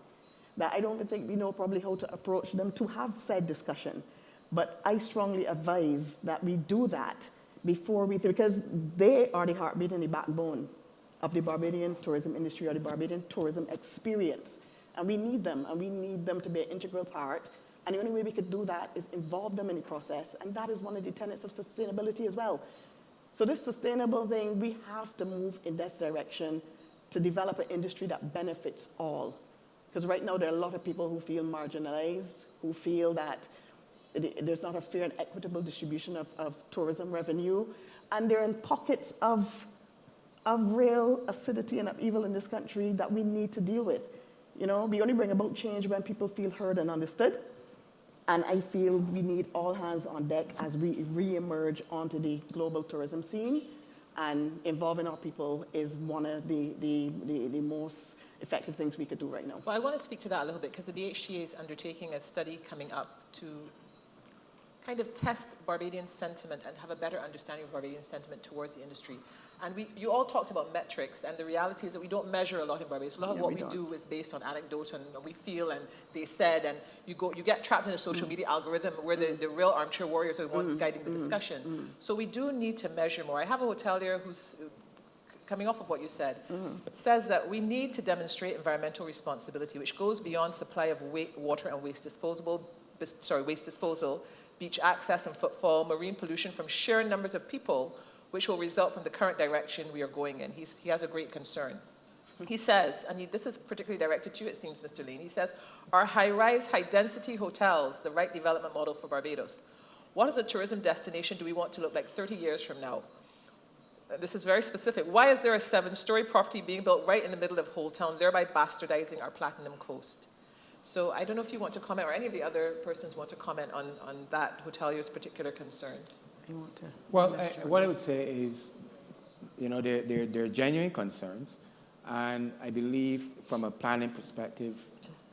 that I don't think we know probably how to approach them to have said discussion. But I strongly advise that we do that before we, because they are the heartbeat and the backbone of the Barbadian tourism industry or the Barbadian tourism experience. And we need them, and we need them to be an integral part. And the only way we could do that is involve them in the process, and that is one of the tenets of sustainability as well. So this sustainable thing, we have to move in this direction to develop an industry that benefits all. Because right now there are a lot of people who feel marginalized, who feel that there's not a fair and equitable distribution of tourism revenue, and there are pockets of real acidity and upheaval in this country that we need to deal with. You know, we only bring about change when people feel heard and understood. And I feel we need all hands on deck as we re-emerge onto the global tourism scene. And involving our people is one of the most effective things we could do right now. Well, I want to speak to that a little bit, because the BHTA is undertaking a study coming up to kind of test Barbadian sentiment and have a better understanding of Barbadian sentiment towards the industry. And you all talked about metrics, and the reality is that we don't measure a lot in Barbados. A lot of what we do is based on anecdote and we feel and they said, and you get trapped in a social media algorithm where the real armchair warriors are the ones guiding the discussion. So we do need to measure more. I have a hotelier who's coming off of what you said, says that we need to demonstrate environmental responsibility, which goes beyond supply of water and waste disposal, beach access and footfall, marine pollution from sheer numbers of people, which will result from the current direction we are going in. He has a great concern. He says, and this is particularly directed to you, it seems, Mr. Lane, he says, are high-rise, high-density hotels the right development model for Barbados? What as a tourism destination do we want to look like 30 years from now? This is very specific. Why is there a 7-story property being built right in the middle of Holetown, thereby bastardizing our Platinum Coast? So I don't know if you want to comment, or any of the other persons want to comment on that hotelier's particular concerns. Well, what I would say is, you know, they're genuine concerns, and I believe from a planning perspective,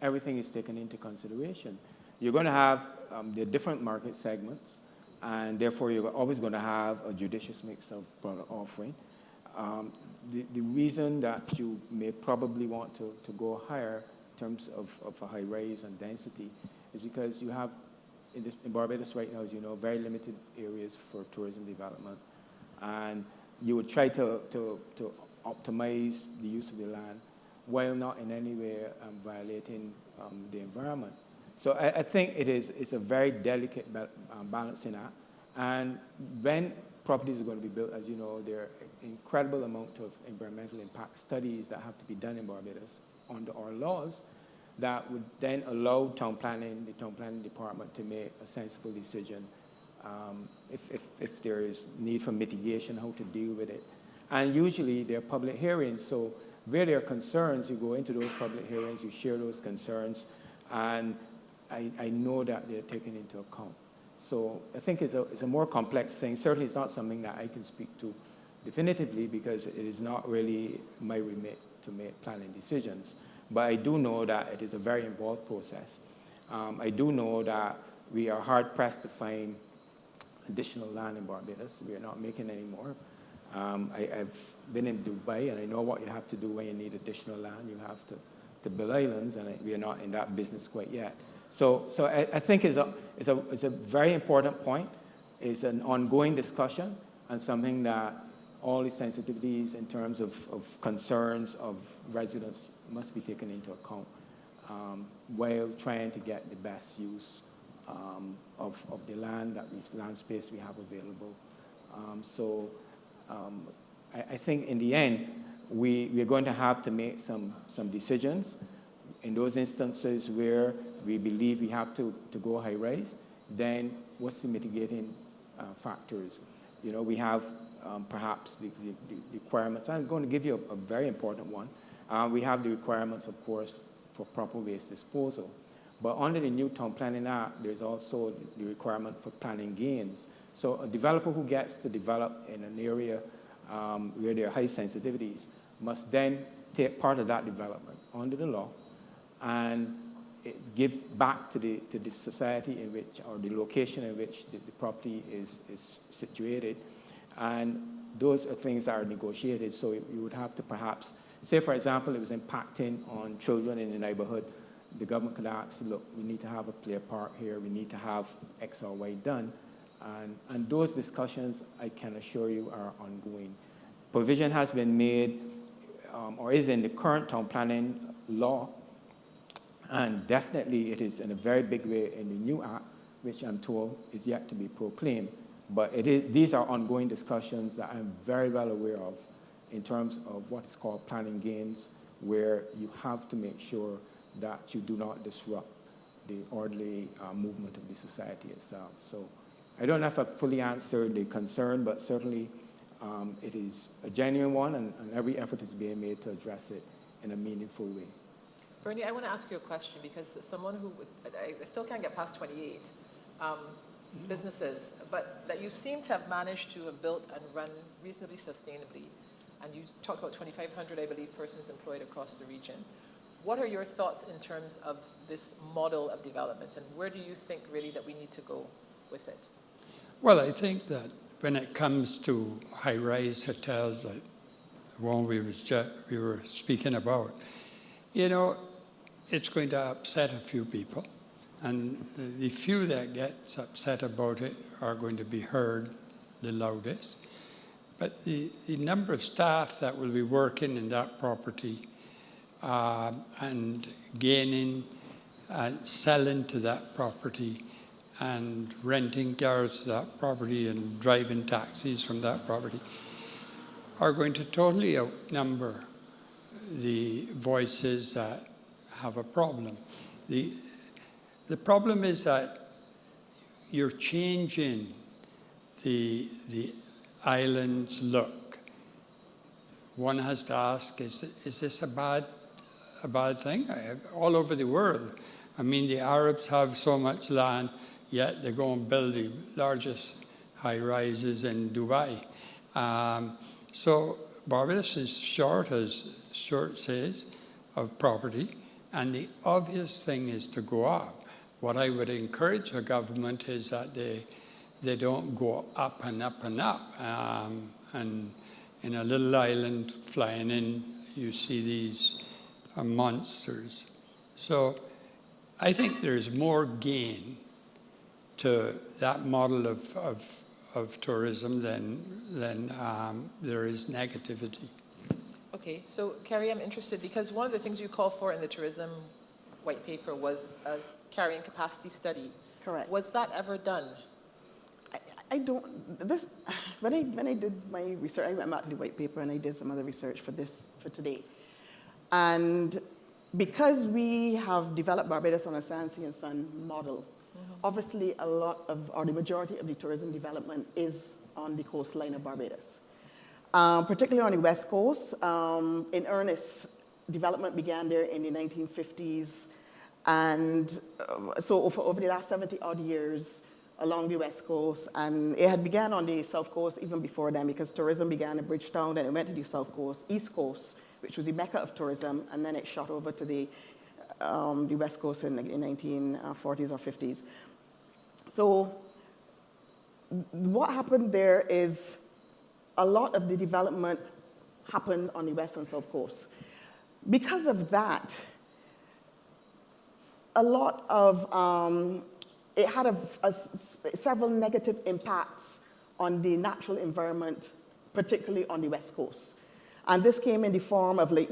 everything is taken into consideration. You're going to have the different market segments, and therefore you're always going to have a judicious mix of product offering. The reason that you may probably want to go higher in terms of a high rise and density is because you have, in Barbados right now, as you know, very limited areas for tourism development. And you would try to optimize the use of the land while not in any way violating the environment. So I think it's a very delicate balancing act. And when properties are going to be built, as you know, there are incredible amount of environmental impact studies that have to be done in Barbados under our laws that would then allow the town planning department to make a sensible decision if there is need for mitigation, how to deal with it. And usually there are public hearings, so where there are concerns, you go into those public hearings, you share those concerns, and I know that they're taken into account. So I think it's a more complex thing. Certainly it's not something that I can speak to definitively because it is not really my remit to make planning decisions. But I do know that it is a very involved process. I do know that we are hard-pressed to find additional land in Barbados. We are not making any more. I've been in Dubai, and I know what you have to do when you need additional land. You have to build islands, and we are not in that business quite yet. So I think it's a very important point. It's an ongoing discussion, and something that all the sensitivities in terms of concerns of residents must be taken into account while trying to get the best use of the land space we have available. I think in the end, we're going to have to make some decisions. In those instances where we believe we have to go high-rise, then what's the mitigating factors? You know, we have perhaps the requirements. I'm going to give you a very important one. We have the requirements, of course, for proper waste disposal. But under the new Town Planning Act, there's also the requirement for planning gains. So a developer who gets to develop in an area where there are high sensitivities must then take part of that development under the law and give back to the society in which, or the location in which the property is situated. And those are things that are negotiated. So you would have to perhaps, say for example, it was impacting on children in the neighborhood, the government could ask, look, we need to have a play park here, we need to have X or Y done. And those discussions, I can assure you, are ongoing. Provision has been made, or is in the current town planning law, and definitely it is in a very big way in the new act, which I'm told is yet to be proclaimed. But these are ongoing discussions that I'm very well aware of in terms of what is called planning gains, where you have to make sure that you do not disrupt the orderly movement of the society itself. So I don't know if I fully answered the concern, but certainly it is a genuine one, and every effort is being made to address it in a meaningful way. Bernie, I want to ask you a question, because as someone who, I still can't get past 28 businesses, but that you seem to have managed to have built and run reasonably sustainably. And you talked about 2,500, I believe, persons employed across the region. What are your thoughts in terms of this model of development, and where do you think really that we need to go with it? Well, I think that when it comes to high-rise hotels, like the one we were speaking about, you know, it's going to upset a few people. And the few that gets upset about it are going to be heard the loudest. But the number of staff that will be working in that property and gaining and selling to that property and renting cars to that property and driving taxis from that property are going to totally outnumber the voices that have a problem. The problem is that you're changing the island's look. One has to ask, is this a bad thing? All over the world. I mean, the Arabs have so much land, yet they go and build the largest high-rises in Dubai. So Barbados is short, as Stuart says, of property, and the obvious thing is to go up. What I would encourage the government is that they don't go up and up and up. And in a little island flying in, you see these monsters. So I think there's more gain to that model of tourism than there is negativity. Okay, so Kerry, I'm interested, because one of the things you called for in the tourism white paper was a carrying capacity study. Correct. Was that ever done? I don't, when I did my research, I'm at the white paper and I did some other research for today. And because we have developed Barbados on a Sand, Sea and Sun model, obviously a lot of, or the majority of the tourism development is on the coastline of Barbados. Particularly on the West Coast, in earnest, development began there in the 1950s. And so over the last 70-odd years along the West Coast, and it had begun on the South Coast even before then, because tourism began in Bridgetown, then it went to the South Coast, East Coast, which was the mecca of tourism, and then it shot over to the West Coast in 1940s or 50s. So what happened there is a lot of the development happened on the west and south coast. Because of that, a lot of, it had several negative impacts on the natural environment, particularly on the west coast. And this came in the form of like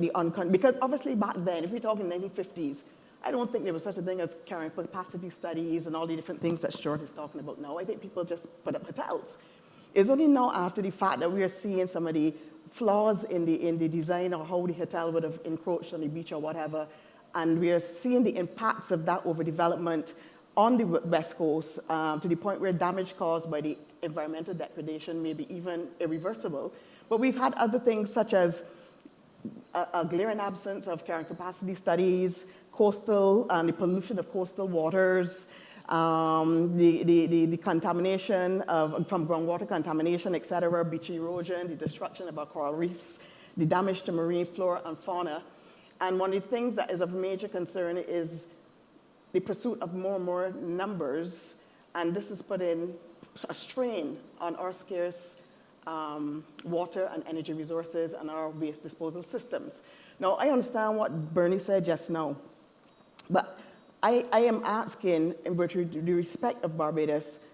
because obviously back then, if we're talking 1950s, I don't think there was such a thing as carrying capacity studies and all the different things that Stuart is talking about now. I think people just put up hotels. It's only now after the fact that we are seeing some of the flaws in the design or how the hotel would have encroached on the beach or whatever, and we are seeing the impacts of that overdevelopment on the west coast to the point where damage caused by the environmental degradation may be even irreversible. But we've had other things such as a glaring absence of carrying capacity studies, coastal and the pollution of coastal waters, the contamination from groundwater contamination, et cetera, beach erosion, the destruction of our coral reefs, the damage to marine flora and fauna. And one of the things that is of major concern is the pursuit of more and more numbers, and this is putting a strain on our scarce water and energy resources and our waste disposal systems. Now, I understand what Bernie said just now, but I am asking, in virtue of the respect of Barbados,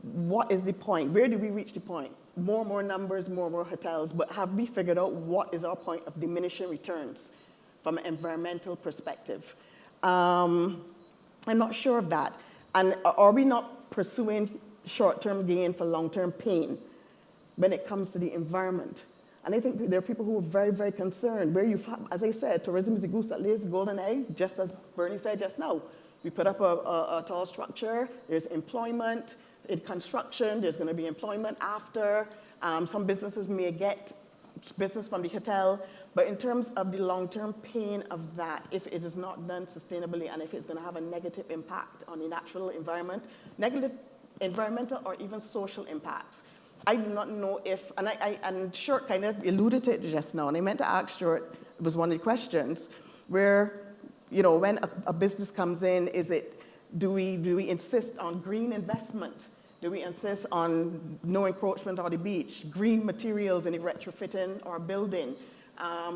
what is the point? Where do we reach the point? More and more numbers, more and more hotels, but have we figured out what is our point of diminishing returns from an environmental perspective? I'm not sure of that. And are we not pursuing short-term gain for long-term pain when it comes to the environment? And I think there are people who are very, very concerned. Where you've, as I said, tourism is the goose that lays the golden egg, just as Bernie said just now. We put up a tall structure, there's employment in construction, there's going to be employment after. Some businesses may get business from the hotel, but in terms of the long-term pain of that, if it is not done sustainably and if it's going to have a negative impact on the natural environment, negative environmental or even social impacts, I do not know if, and Stuart kind of alluded to it just now, and I meant to ask Stuart, it was one of the questions, where, you know, when a business comes in, do we insist on green investment? Do we insist on no encroachment on the beach, green materials in the retrofitting or building,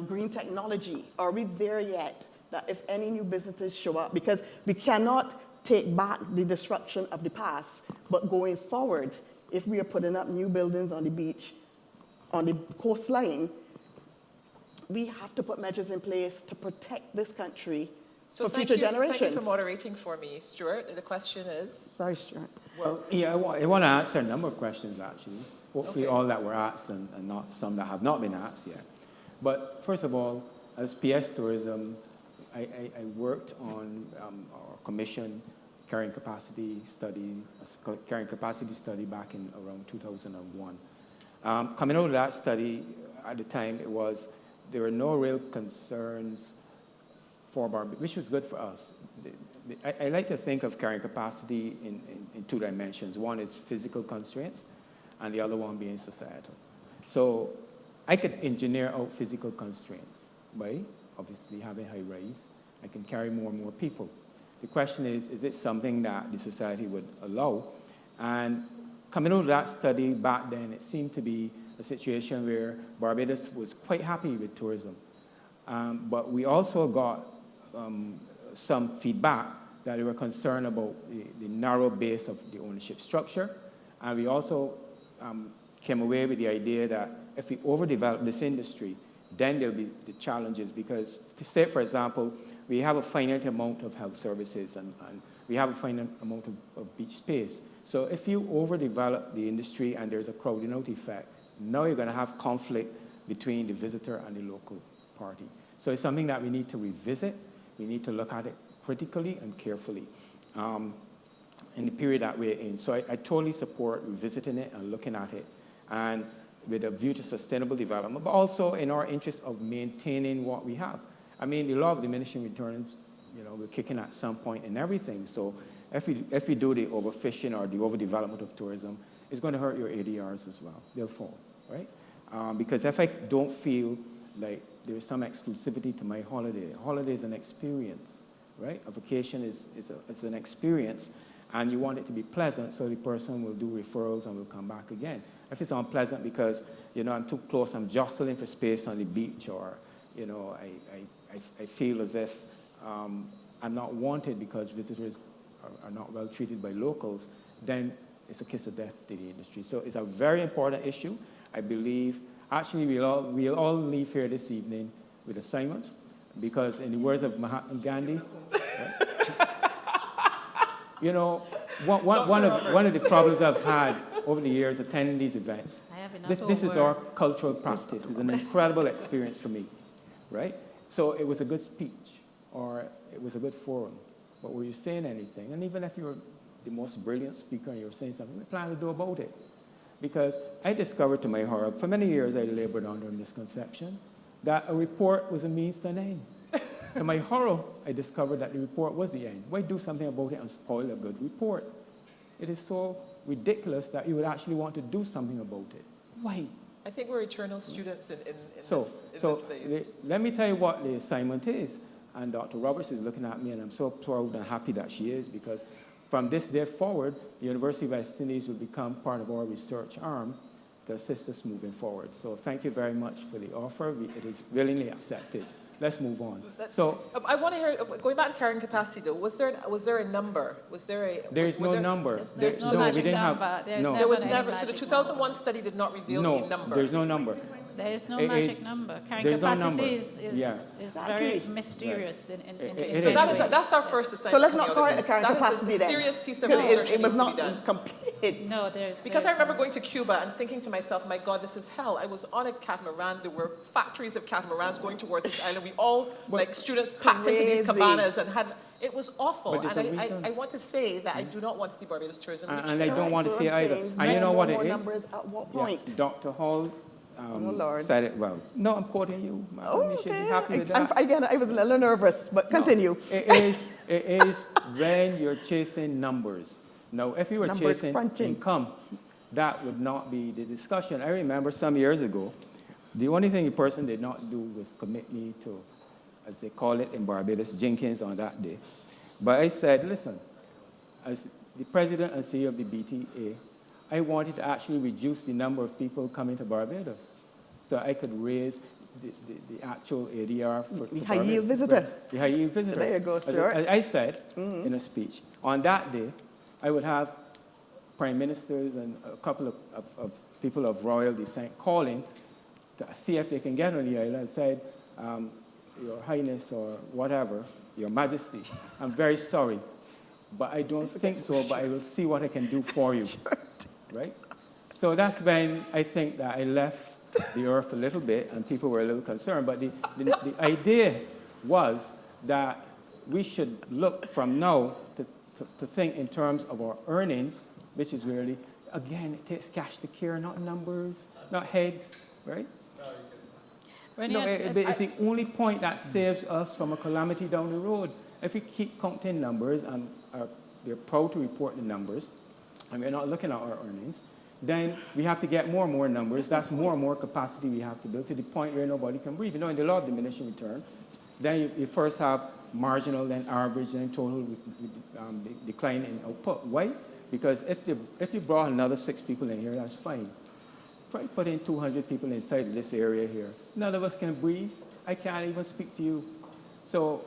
green technology? Are we there yet that if any new businesses show up, because we cannot take back the destruction of the past, but going forward, if we are putting up new buildings on the beach, on the coastline, we have to put measures in place to protect this country for future generations. Thank you for moderating for me, Stuart. The question is? Sorry, Stuart. Well, yeah, I want to answer a number of questions, actually. Hopefully Okay. all that were asked and not some that have not been asked yet. But first of all, as PS Tourism, I worked on our commission carrying capacity study back in around 2001. Coming out of that study, at the time, there were no real concerns for Barbados, which was good for us. I like to think of carrying capacity in two dimensions. One is physical constraints, and the other one being societal. So I could engineer out physical constraints by obviously having high rise. I can carry more and more people. The question is it something that the society would allow? And coming out of that study back then, it seemed to be a situation where Barbados was quite happy with tourism. But we also got some feedback that they were concerned about the narrow base of the ownership structure. And we also came away with the idea that if we overdevelop this industry, then there'll be the challenges, because to say, for example, we have a finite amount of health services and we have a finite amount of beach space. So if you overdevelop the industry and there's a crowding out effect, now you're going to have conflict between the visitor and the local party. So it's something that we need to revisit. We need to look at it critically and carefully in the period that we're in. So I totally support revisiting it and looking at it, and with a view to sustainable development, but also in our interest of maintaining what we have. I mean, the law of diminishing returns, you know, we're kicking at some point in everything. So if we do the overfishing or the overdevelopment of tourism, it's going to hurt your ADRs as well. They'll fall, right? Because if I don't feel like there's some exclusivity to my holiday, a holiday is an experience, right? A vacation is an experience. And you want it to be pleasant so the person will do referrals and will come back again. If it's unpleasant because, I'm too close, I'm jostling for space on the beach, or, I feel as if I'm not wanted because visitors are not well treated by locals, then it's a kiss of death to the industry. So it's a very important issue. I believe, actually, we'll all leave here this evening with assignments, because in the words of Mahatma Gandhi, one of the problems I've had over the years attending these events, this is our cultural practice. It's an incredible experience for me, right? So it was a good speech, or it was a good forum, but were you saying anything? And even if you were the most brilliant speaker and you were saying something, what plan to do about it? Because I discovered to my horror, for many years I labored under a misconception that a report was a means to an end. To my horror, I discovered that the report was the end. Why do something about it and spoil a good report? It is so ridiculous that you would actually want to do something about it. Why? I think we're eternal students in So this phase. let me tell you what the assignment is. And Dr. Roberts is looking at me, and I'm so proud and happy that she is, because from this day forward, the University of West Indies will become part of our research arm to assist us moving forward. So thank you very much for the offer. It is willingly accepted. Let's move on. So I want to hear, going back to carrying capacity though, was there a number? There is no number. There's no magic number. There was never, so the 2001 study did not reveal a number. There's no number. There is no magic number. Carrying capacity is very mysterious in the So that's our first assignment. So let's not call it a carrying capacity then. then. That is a serious piece of research It was that needs to be not done. completed. No, there's... Because I remember going to Cuba and thinking to myself, my God, this is hell. I was on a catamaran. There were factories of catamarans going towards this island. We all, like students, packed into these Crazy. cabanas and had... It was awful. But there's a reason. I want to say that I do not want to see Barbados tourism. And I don't want to So see I'm either. saying, And you know what it more is? numbers at what Yeah, point? Dr. Hall Lord. said it well. No, I'm quoting you. Madam. Oh, You should be okay. happy with that. Again, I was a little nervous, but continue. It is when you're chasing numbers. Now, if you were Numbers chasing crunching. income, that would not be the discussion. I remember some years ago, the only thing the person did not do was commit me to, as they call it in Barbados, Jenkins on that day. But I said, listen, as the president and CEO of the BHTA, I wanted to actually reduce the number of people coming to Barbados so I could raise the actual ADR for The high-yield visitor. The high-yield visitor. There you go, As Stuart. I said in a speech, on that day, I would have prime ministers and a couple of people of royal descent calling to see if they can get on the island and said, Your Highness or whatever, Your Majesty, I'm very sorry, but I don't think so, but I will see what I can do for you, right? So that's when I think that I left the earth a little bit and people were a little concerned, but the idea was that we should look from now to think in terms of our earnings, which is really, again, it takes cash to care, not numbers, not heads, right? No, it's the only point that saves us from a calamity down the road. If we keep counting numbers and we're proud to report the numbers, and we're not looking at our earnings, then we have to get more and more numbers. That's more and more capacity we have to build to the point where nobody can breathe. In the law of diminishing return, then you first have marginal, then average, then total decline in output. Why? Because if you brought another 6 people in here, that's fine. If I put in 200 people inside of this area here, none of us can breathe. I can't even speak to you. So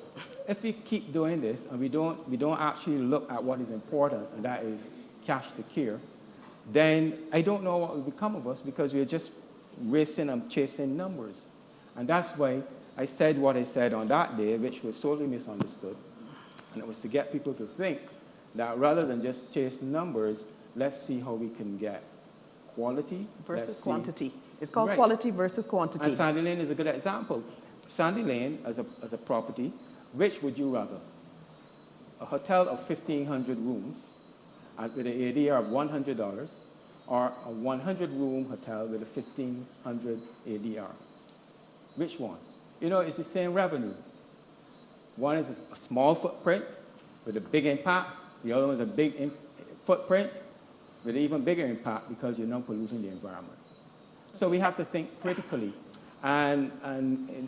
if we keep doing this and we don't actually look at what is important, and that is cash to care, then I don't know what will become of us because we're just racing and chasing numbers. And that's why I said what I said on that day, which was totally misunderstood. And it was to get people to think that rather than just chase numbers, let's see how we can get quality Versus quantity. It's called Right. quality versus quantity. And Sandy Lane is a good example. Sandy Lane, as a property, which would you rather? A hotel of 1,500 rooms with an ADR of $100, or a 100-room hotel with a 1,500 ADR? Which one? It's the same revenue. One is a small footprint with a big impact. The other one is a big footprint with an even bigger impact because you're not polluting the environment. So we have to think critically. And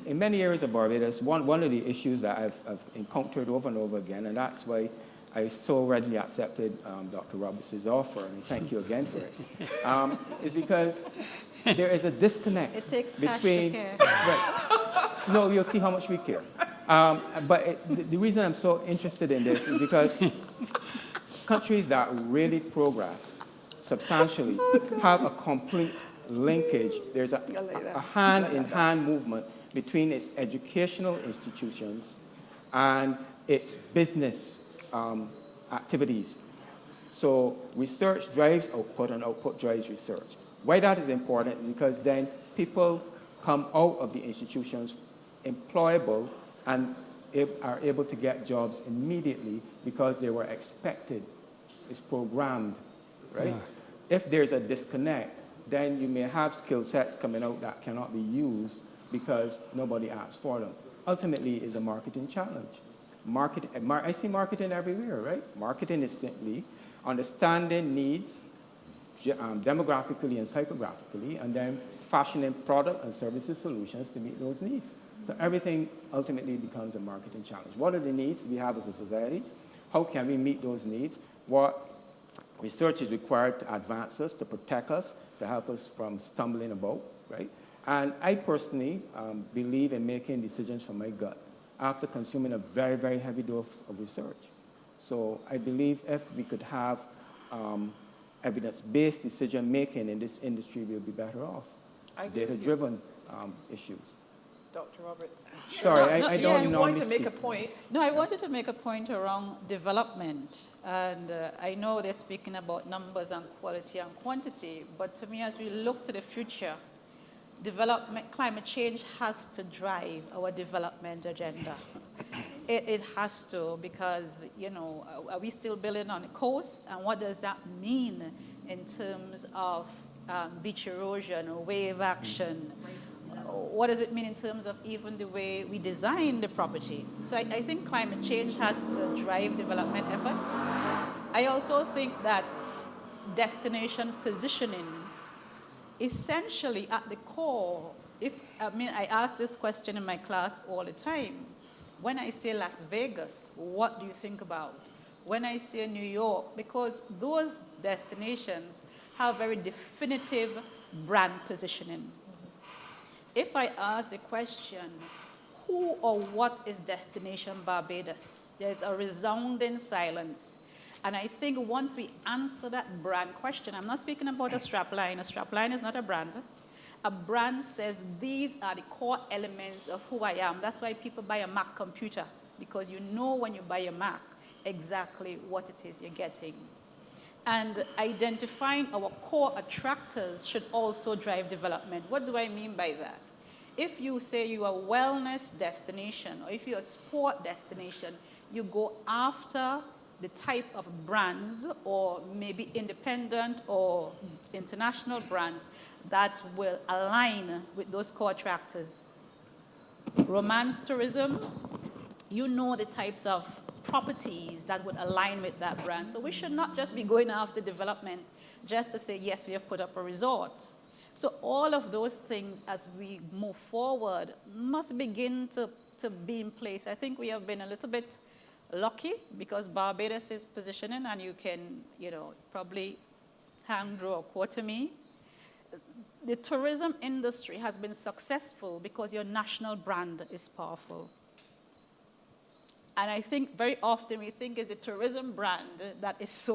in many areas of Barbados, one of the issues that I've encountered over and over again, and that's why I so readily accepted Dr. Roberts' offer, and thank you again for it, is because there is a disconnect It takes cash to between... care. Right. No, you'll see how much we care. But the reason I'm so interested in this is because countries that really progress substantially have a complete linkage. There's a hand-in-hand movement between its educational institutions and its business activities. So research drives output and output drives research. Why that is important is because then people come out of the institutions employable and are able to get jobs immediately because they were expected. It's programmed, right? Yeah. If there's a disconnect, then you may have skill sets coming out that cannot be used because nobody asks for them. Ultimately, it's a marketing challenge. I see marketing everywhere, right? Marketing is simply understanding needs demographically and psychographically, and then fashioning product and services solutions to meet those needs. So everything ultimately becomes a marketing challenge. What are the needs we have as a society? How can we meet those needs? What research is required to advance us, to protect us, to help us from stumbling about, right? And I personally believe in making decisions from my gut after consuming a very, very heavy dose of research. So I believe if we could have evidence-based decision-making in this industry, we'll be better off. Data-driven issues. Dr. Roberts. Sorry, I don't You normally want to make speak. a point. No, I wanted to make a point around development. And I know they're speaking about numbers and quality and quantity, but to me, as we look to the future, development, climate change has to drive our development agenda. It has to, because, you know, are we still building on the coast? And what does that mean in terms of beach erosion or wave action? What does it mean in terms of even the way we design the property? So I think climate change has to drive development efforts. I also think that destination positioning, essentially at the core, I ask this question in my class all the time. When I say Las Vegas, what do you think about? When I say New York, because those destinations have very definitive brand positioning. If I ask the question, who or what is Destination Barbados? There's a resounding silence. And I think once we answer that brand question, I'm not speaking about a strapline. A strapline is not a brand. A brand says these are the core elements of who I am. That's why people buy a Mac computer, because you know when you buy a Mac exactly what it is you're getting. And identifying our core attractors should also drive development. What do I mean by that? If you say you are a wellness destination, or if you're a sport destination, you go after the type of brands, or maybe independent or international brands, that will align with those core attractors. Romance tourism, you know the types of properties that would align with that brand. So we should not just be going after development just to say, yes, we have put up a resort. So all of those things, as we move forward, must begin to be in place. I think we have been a little bit lucky because Barbados is positioning, and you can, probably hand draw a quote to me. The tourism industry has been successful because your national brand is powerful. And I think very often we think it's a tourism brand that is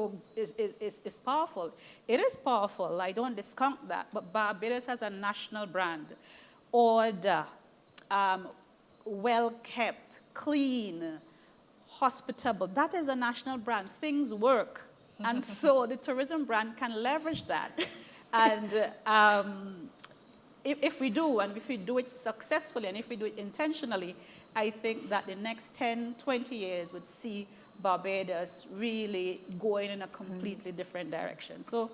powerful. It is powerful, I don't discount that, but Barbados has a national brand. Order, well-kept, clean, hospitable, that is a national brand. Things work. And so the tourism brand can leverage that. And if we do it successfully, and if we do it intentionally, I think that the next 10, 20 years would see Barbados really going in a completely different direction. So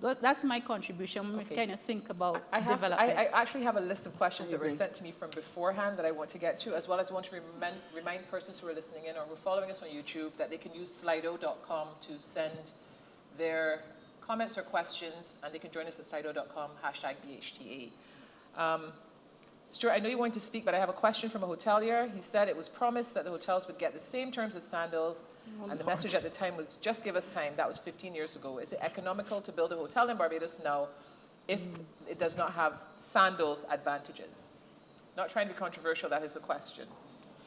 that's my contribution when we kind of think about development. I actually have a list of questions that were sent to me from beforehand that I want to get to, as well as I want to remind persons who are listening in or who are following us on YouTube that they can use slido.com to send their comments or questions, and they can join us at slido.com, #BHTA. Stuart, I know you wanted to speak, but I have a question from a hotelier. He said it was promised that the hotels would get the same terms as Sandals, and the message at the time was, just give us time. That was 15 years ago. Is it economical to build a hotel in Barbados now if it does not have Sandals advantages? Not trying to be controversial, that is the question.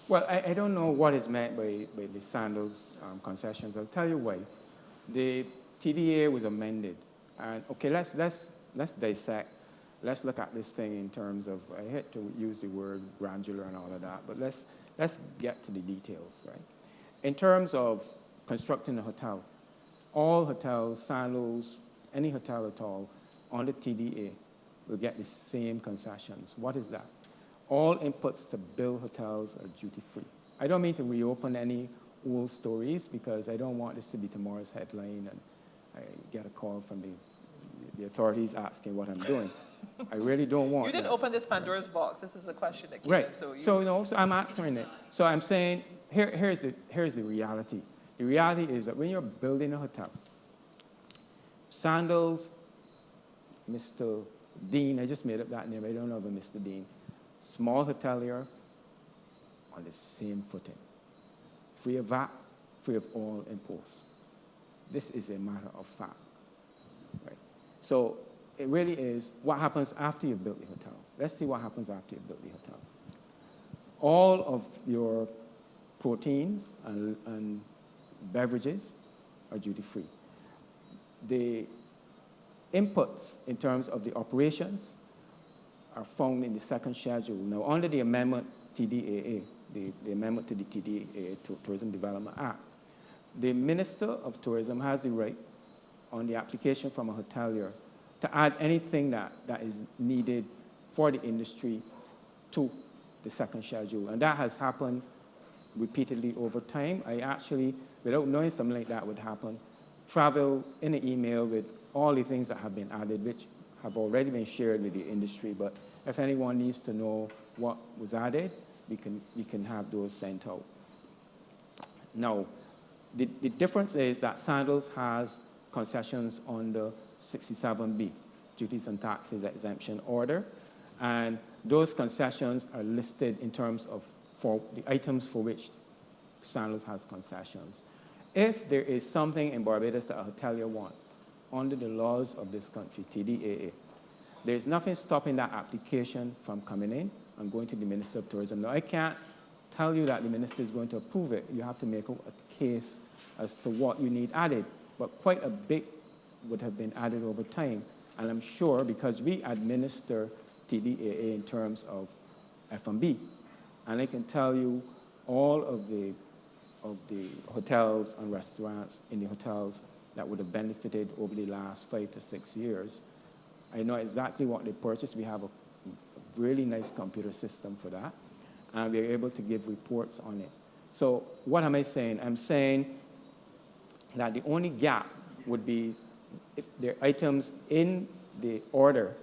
Well, I don't know what is meant by the Sandals concessions. I'll tell you why. The TDA was amended. And okay, let's dissect. Let's look at this thing in terms of, I hate to use the word granular and all of that, but let's get to the details, right? In terms of constructing a hotel, all hotels, Sandals, any hotel at all, on the TDA will get the same concessions. What is that? All inputs to build hotels are duty-free. I don't mean to reopen any old stories because I don't want this to be tomorrow's headline and I get a call from the authorities asking what I'm doing. I really don't want You didn't that. open this Pandora's box. This is a question that came Right. in. So I'm answering it. So I'm saying, here's the reality. The reality is that when you're building a hotel, Sandals, Mr. Dean, I just made up that name, I don't know of a Mr. Dean, small hotelier on the same footing. Free of VAT, free of all imposts. This is a matter of fact. Right? So it really is what happens after you've built the hotel. Let's see what happens after you've built the hotel. All of your proteins and beverages are duty-free. The inputs in terms of the operations are found in the second schedule. Now, under the amendment TDAA, the amendment to the TDAA, to Tourism Development Act, the Minister of Tourism has the right on the application from a hotelier to add anything that is needed for the industry to the second schedule. And that has happened repeatedly over time. I actually, without knowing something like that would happen, travel in an email with all the things that have been added, which have already been shared with the industry. But if anyone needs to know what was added, we can have those sent out. Now, the difference is that Sandals has concessions under 67B, Duties and Taxes Exemption Order, and those concessions are listed in terms of for the items for which Sandals has concessions. If there is something in Barbados that a hotelier wants, under the laws of this country, TDAA, there's nothing stopping that application from coming in and going to the Minister of Tourism. Now, I can't tell you that the Minister is going to approve it. You have to make a case as to what you need added, but quite a bit would have been added over time. And I'm sure because we administer TDAA in terms of F&B, and I can tell you all of the hotels and restaurants in the hotels that would have benefited over the last 5 to 6 years. I know exactly what they purchased. We have a really nice computer system for that, and we're able to give reports on it. So what am I saying? I'm saying that the only gap would be if there are items in the order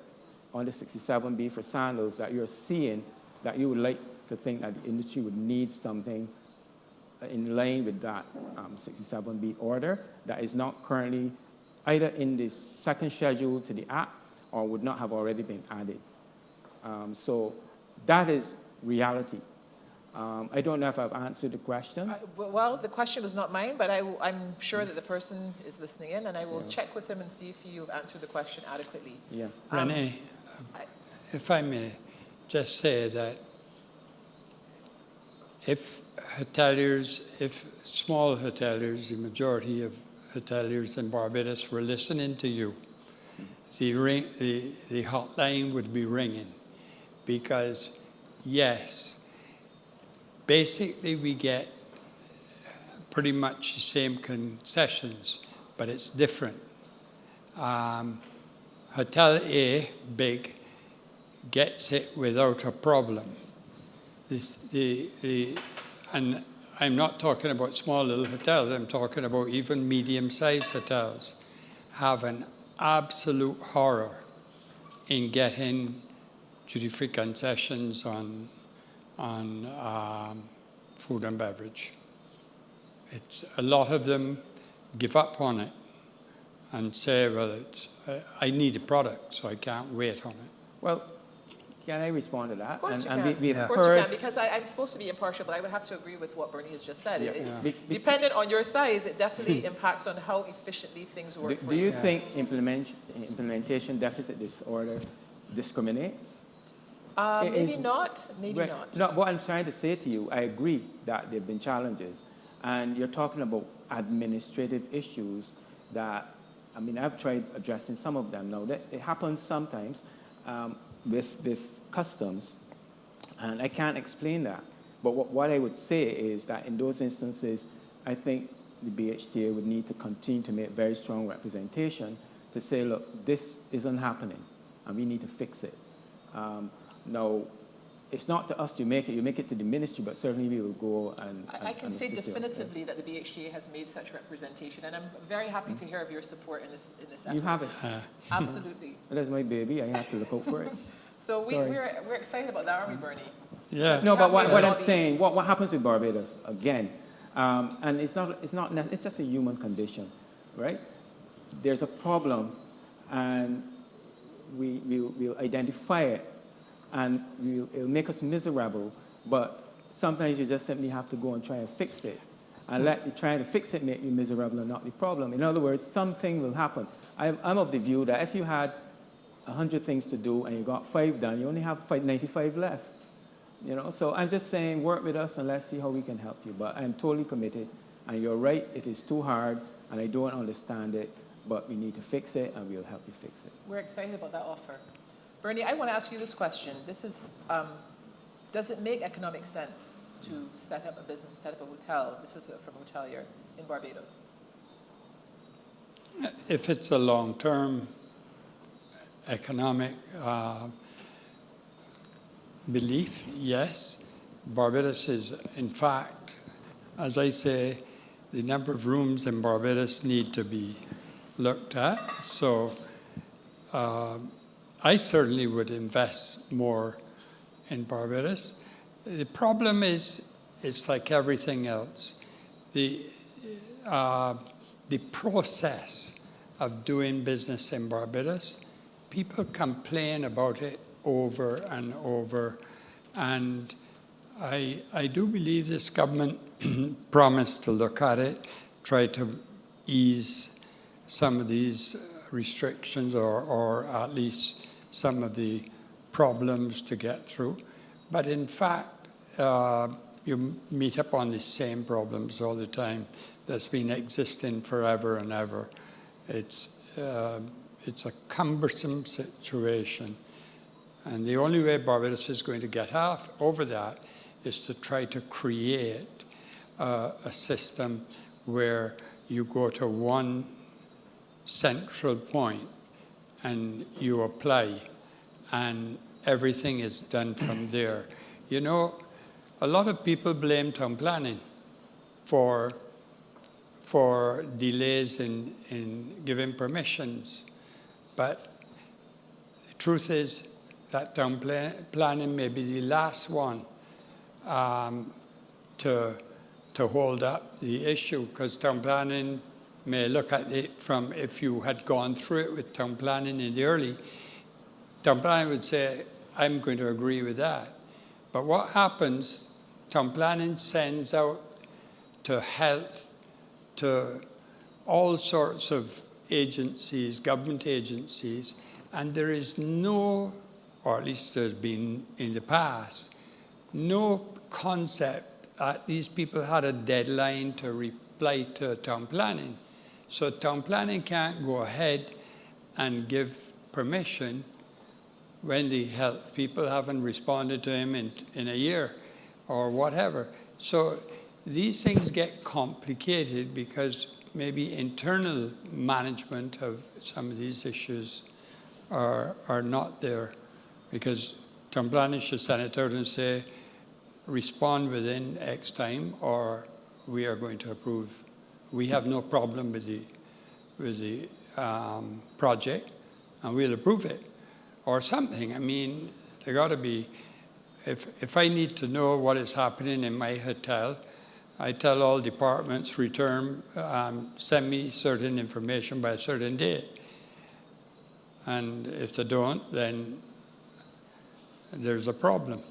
on the 67B for Sandals that you're seeing that you would like to think that the industry would need something in line with that 67B order that is not currently either in the second schedule to the Act or would not have already been added. So that is reality. I don't know if I've answered the question. Well, the question was not mine, but I'm sure that the person is listening in, and I will check with him and see if you've answered the question adequately. Yeah. Renee, if I may just say that if small hoteliers, the majority of hoteliers in Barbados were listening to you, the hotline would be ringing because, yes, basically we get pretty much the same concessions, but it's different. Hotel A, big, gets it without a problem. And I'm not talking about small little hotels, I'm talking about even medium-sized hotels have an absolute horror in getting duty-free concessions on food and beverage. A lot of them give up on it and say, well, I need a product, so I can't wait on it. Well, Can I respond to that? Of course you And can. we've Of course you heard, can, because I'm supposed to be impartial, but I would have to agree with what Bernie has just said. Be- Depending on your size, it definitely impacts on how efficiently things work for do you you. think implementation deficit disorder discriminates? Maybe is- not, maybe Right. not. No, what I'm trying to say to you, I agree that there have been challenges. And you're talking about administrative issues that, I mean, I've tried addressing some of them. Now, it happens sometimes with customs, and I can't explain that. But what I would say is that in those instances, I think the BHTA would need to continue to make very strong representation to say, look, this isn't happening, and we need to fix it. Now, it's not to us to make it, you make it to the ministry, but certainly we will go and I can say assist you. definitively that the BHTA has made such representation, and I'm very happy to hear of your support in this effort. You have it. Absolutely. That's my baby. I have to look out for it. So Sorry. we're excited about that, aren't we, Bernie? Yeah. No, We but have what made I'm all the- saying, what happens with Barbados, again, and it's just a human condition, right? There's a problem, and we'll identify it, and it'll make us miserable, but sometimes you just simply have to go and try and fix it. And let you trying to fix it make you miserable and not the problem. In other words, something will happen. I'm of the view that if you had 100 things to do and you got 5 done, you only have 95 left. You know, so I'm just saying, work with us and let's see how we can help you. But I'm totally committed, and you're right, it is too hard, and I don't understand it, but we need to fix it, and we'll help you fix it. We're excited about that offer. Bernie, I want to ask you this question. This is, does it make economic sense to set up a business, set up a hotel? This is from a hotelier in Barbados. If it's a long-term economic belief, yes. Barbados is, in fact, as I say, the number of rooms in Barbados need to be looked at. So I certainly would invest more in Barbados. The problem is, it's like everything else. The process of doing business in Barbados, people complain about it over and over. And I do believe this government promised to look at it, try to ease some of these restrictions or at least some of the problems to get through. But in fact, you meet up on the same problems all the time that's been existing forever and ever. It's a cumbersome situation. And the only way Barbados is going to get over that is to try to create a system where you go to one central point and you apply, and everything is done from there. You know, a lot of people blame town planning for delays in giving permissions, but the truth is that town planning may be the last one to hold up the issue, because town planning may look at it from, if you had gone through it with town planning in the early, town planning would say, I'm going to agree with that. But what happens, town planning sends out to health, to all sorts of agencies, government agencies, and there is no, or at least there's been in the past, no concept that these people had a deadline to reply to town planning. So town planning can't go ahead and give permission when the health people haven't responded to him in a year or whatever. So these things get complicated because maybe internal management of some of these issues are not there, because town planning should send it out and say, respond within X time or we are going to approve. We have no problem with the project and we'll approve it or something. I mean, there got to be, if I need to know what is happening in my hotel, I tell all departments, return, send me certain information by a certain date. And if they don't, then there's a problem.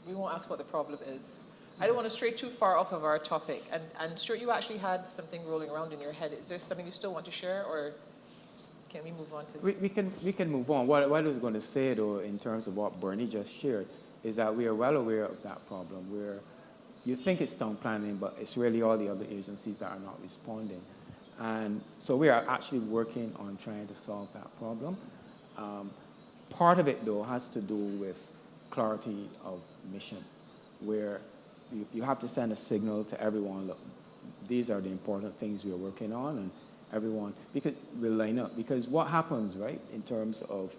We won't ask what the problem is. I don't want to stray too far off of our topic. And Stuart, you actually had something rolling around in your head. Is there something you still want to share, or can we move on to? We can move on. What I was going to say, though, in terms of what Bernie just shared, is that we are well aware of that problem, where you think it's town planning, but it's really all the other agencies that are not responding. And so we are actually working on trying to solve that problem. Part of it, though, has to do with clarity of mission, where you have to send a signal to everyone, look, these are the important things we're working on, and everyone, because we'll line up. Because what happens, right, in terms of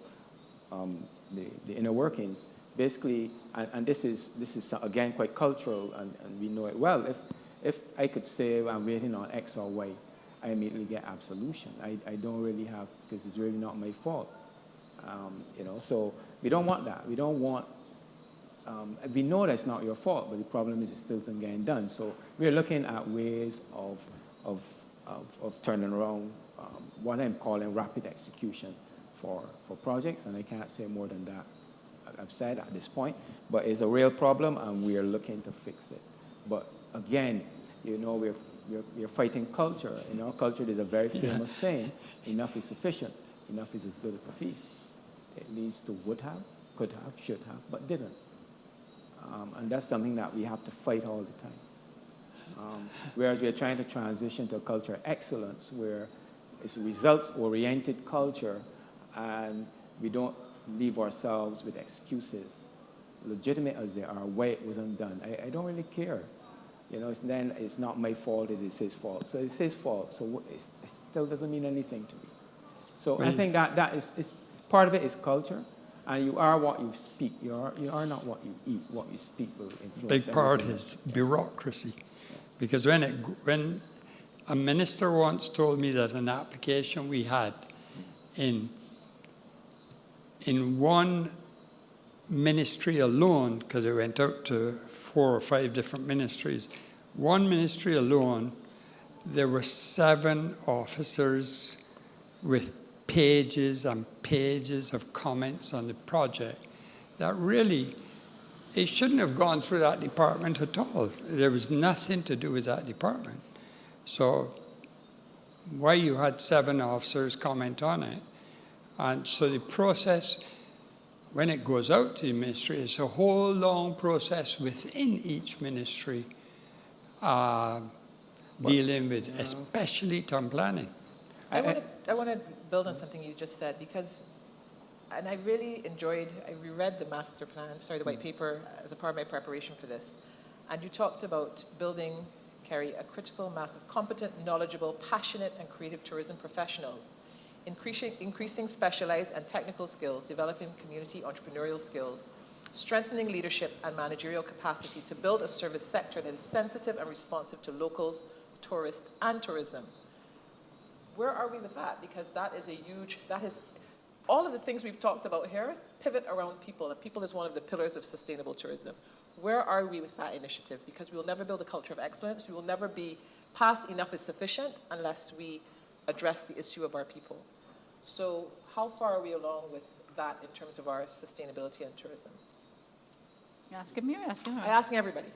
the inner workings, basically, and this is again quite cultural, and we know it well. If I could say I'm waiting on X or Y, I immediately get absolution. I don't really have, because it's really not my fault. So we don't want that. We don't want, we know that's not your fault, but the problem is it still isn't getting done. So we're looking at ways of turning around what I'm calling rapid execution for projects, and I can't say more than that I've said at this point, but it's a real problem, and we are looking to fix it. But again, we're fighting culture. In our culture, there's a very famous saying, enough is sufficient, enough is as good as a feast. It leads to would have, could have, should have, but didn't. And that's something that we have to fight all the time. Whereas we're trying to transition to a culture of excellence, where it's a results-oriented culture, and we don't leave ourselves with excuses, legitimate as they are, why it wasn't done. I don't really care. Then it's not my fault, it is his fault. So it's his fault, so it still doesn't mean anything to me. So I think that is part of it is culture, and you are what you speak. You are not what you eat. What you speak will influence. Big part is bureaucracy, because when a minister once told me that an application we had in one ministry alone, because it went out to 4 or 5 different ministries, one ministry alone, there were 7 officers with pages and pages of comments on the project that really, it shouldn't have gone through that department at all. There was nothing to do with that department. So why you had 7 officers comment on it? And so the process, when it goes out to the ministry, it's a whole long process within each ministry dealing with, especially town planning. I want to build on something you just said, and I really enjoyed, I reread the the white paper as a part of my preparation for this. And you talked about building, Kerry, a critical mass of competent, knowledgeable, passionate, and creative tourism professionals, increasing specialized and technical skills, developing community entrepreneurial skills, strengthening leadership and managerial capacity to build a service sector that is sensitive and responsive to locals, tourists, and tourism. Where are we with that? Because that is all of the things we've talked about here pivot around people, and people is one of the pillars of sustainable tourism. Where are we with that initiative? Because we will never build a culture of excellence. We will never be past enough is sufficient unless we address the issue of our people. So how far are we along with that in terms of our sustainability and tourism? You're asking me or asking her? I'm asking everybody.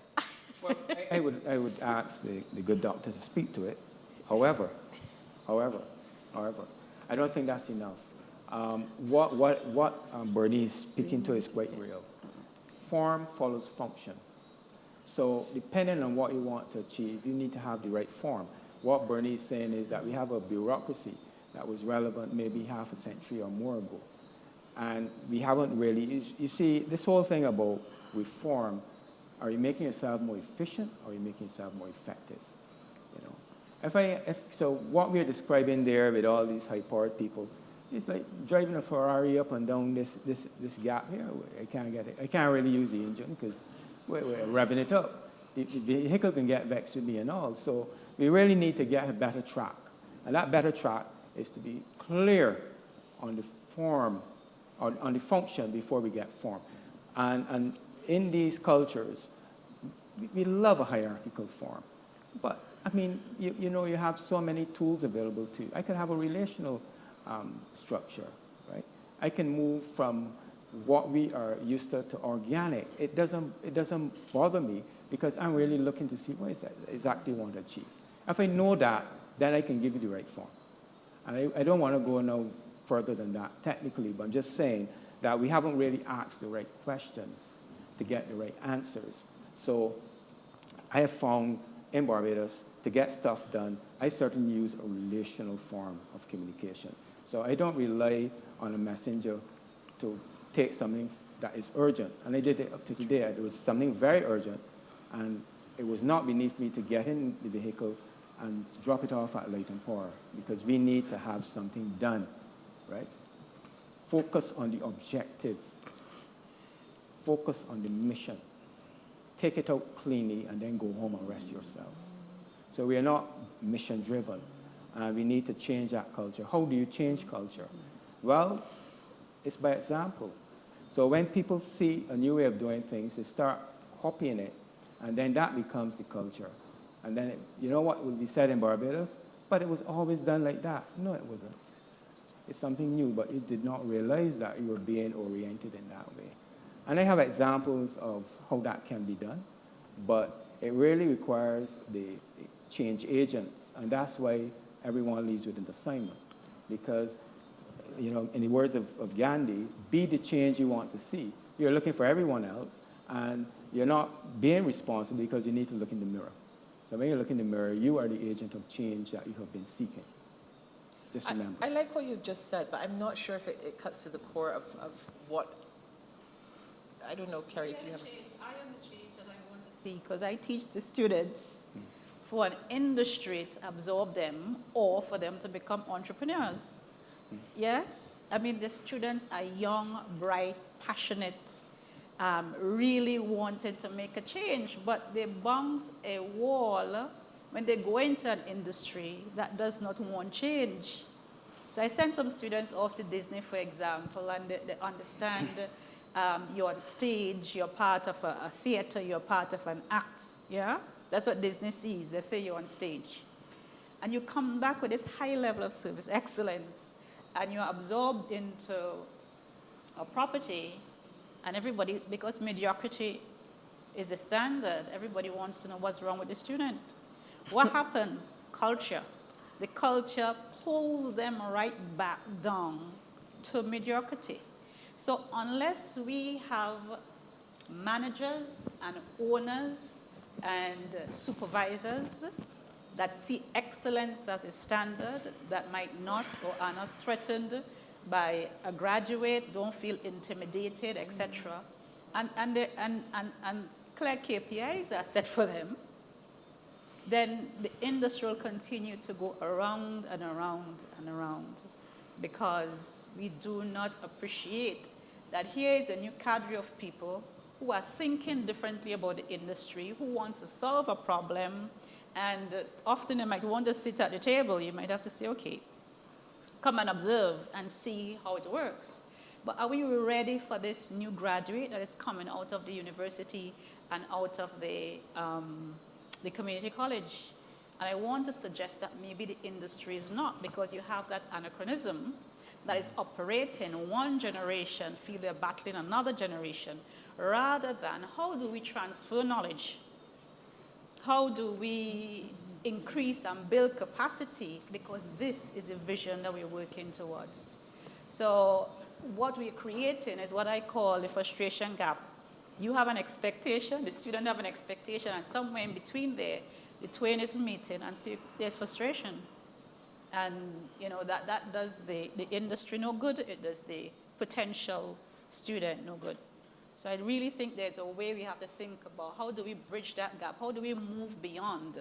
Well, I would ask the good doctor to speak to it. However, I don't think that's enough. What Bernie is speaking to is quite real. Form follows function. So depending on what you want to achieve, you need to have the right form. What Bernie is saying is that we have a bureaucracy that was relevant maybe half a century or more ago. And we haven't really, you see, this whole thing about reform, are you making yourself more efficient or are you making yourself more effective? So what we're describing there with all these high-powered people, it's like driving a Ferrari up and down this gap here. I can't get it. I can't really use the engine because we're revving it up. The vehicle can get vexed with me and all. So we really need to get a better track. And that better track is to be clear on the form, on the function before we get form. And in these cultures, we love a hierarchical form. But, I mean, you have so many tools available to you. I could have a relational structure, right? I can move from what we are used to organic, it doesn't bother me because I'm really looking to see what is that exactly want to achieve. If I know that, then I can give you the right form. And I don't want to go no further than that technically, but I'm just saying that we haven't really asked the right questions to get the right answers. So I have found in Barbados, to get stuff done, I certainly use a relational form of communication. So I don't rely on a messenger to take something that is urgent. And I did it up to today. It was something very urgent, and it was not beneath me to get in the vehicle and drop it off at Light and Power, because we need to have something done, right? Focus on the objective. Focus on the mission. Take it out cleanly and then go home and rest yourself. So we are not mission-driven, and we need to change that culture. How do you change culture? Well, it's by example. So when people see a new way of doing things, they start copying it, and then that becomes the culture. And then, you know what would be said in Barbados? But it was always done like that. No, it wasn't. It's something new, but you did not realize that you were being oriented in that way. And I have examples of how that can be done, but it really requires the change agents, and that's why everyone leaves with an assignment. Because, you know, in the words of Gandhi, be the change you want to see. You're looking for everyone else, and you're not being responsible because you need to look in the mirror. So when you look in the mirror, you are the agent of change that you have been seeking. Just remember. I like what you've just said, but I'm not sure if it cuts to the core of what, I don't know, Kerry, if you have... I am the change that I want to see, because I teach the students for an industry to absorb them or for them to become entrepreneurs. Yes? I mean, the students are young, bright, passionate, really wanted to make a change, but they bounce a wall when they go into an industry that does not want change. So I sent some students off to Disney, for example, and they understand you're on stage, you're part of a theater, you're part of an act, yeah? That's what Disney sees. They say you're on stage. And you come back with this high level of service excellence, and you're absorbed into a property, and everybody, because mediocrity is the standard, everybody wants to know what's wrong with the student. What happens? Culture. The culture pulls them right back down to mediocrity. So unless we have managers and owners and supervisors that see excellence as a standard, that might not or are not threatened by a graduate, don't feel intimidated, etc., and clear KPIs are set for them, then the industry will continue to go around and around and around, because we do not appreciate that here is a new cadre of people who are thinking differently about the industry, who wants to solve a problem, and often they might want to sit at the table. You might have to say, okay, come and observe and see how it works. But are we ready for this new graduate that is coming out of the university and out of the community college? And I want to suggest that maybe the industry is not, because you have that anachronism that is operating one generation, feel they're battling another generation, rather than how do we transfer knowledge? How do we increase and build capacity? Because this is a vision that we're working towards. So what we're creating is what I call the frustration gap. You have an expectation, the student have an expectation, and somewhere in between there, the twain is meeting, and so there's frustration. And you know, that does the industry no good, it does the potential student no good. So I really think there's a way we have to think about how do we bridge that gap, how do we move beyond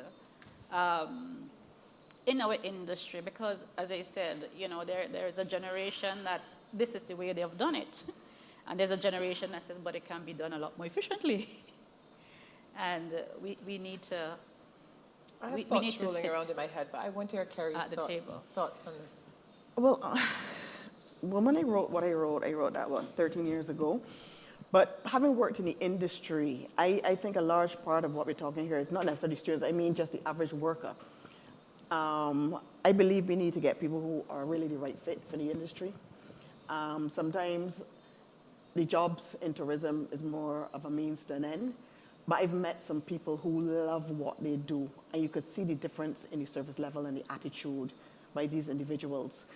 in our industry, because as I said, you know, there is a generation that this is the way they have done it. And there's a generation that says, but it can be done a lot more efficiently. And we need to I have thoughts rolling around in my head, but I want to hear Kerry's thoughts on this. Well, when I wrote what I wrote that, 13 years ago. But having worked in the industry, I think a large part of what we're talking here is not necessarily students, I mean just the average worker. I believe we need to get people who are really the right fit for the industry. Sometimes the jobs in tourism is more of a means to an end. But I've met some people who love what they do, and you could see the difference in the service level and the attitude by these individuals.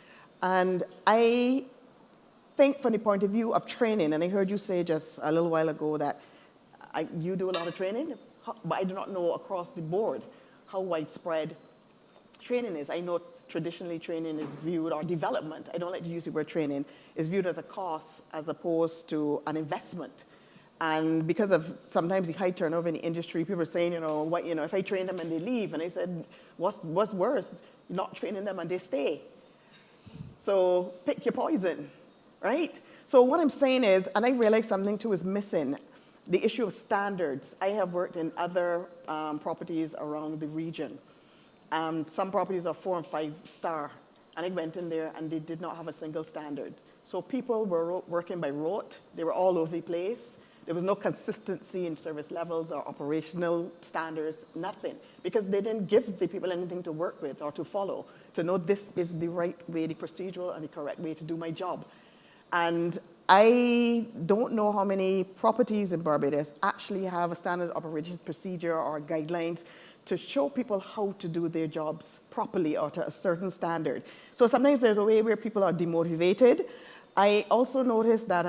And I think from the point of view of training, and I heard you say just a little while ago that you do a lot of training, but I do not know across the board how widespread training is. I know traditionally training is viewed, or development, I don't like to use the word training, is viewed as a cost as opposed to an investment. And because of sometimes the high turnover in the industry, people are saying, if I train them and they leave, and I said, what's worse, not training them and they stay? So pick your poison, right? So what I'm saying is, and I realize something too is missing, the issue of standards. I have worked in other properties around the region. Some properties are 4 and 5 star, and I went in there and they did not have a single standard. So people were working by rote. They were all over the place. There was no consistency in service levels or operational standards, nothing, because they didn't give the people anything to work with or to follow, to know this is the right way, the procedural and the correct way to do my job. And I don't know how many properties in Barbados actually have a standard operations procedure or guidelines to show people how to do their jobs properly or to a certain standard. So sometimes there's a way where people are demotivated. I also noticed that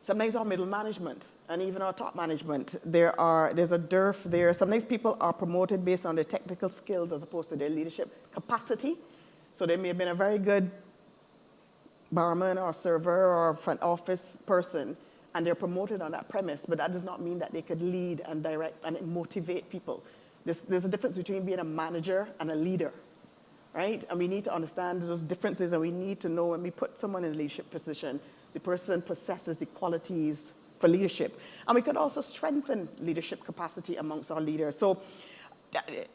sometimes our middle management and even our top management, there's a dearth there. Sometimes people are promoted based on their technical skills as opposed to their leadership capacity. So they may have been a very good barman or server or front office person, and they're promoted on that premise, but that does not mean that they could lead and direct and motivate people. There's a difference between being a manager and a leader, right? And we need to understand those differences, and we need to know when we put someone in a leadership position, the person possesses the qualities for leadership. And we could also strengthen leadership capacity amongst our leaders. So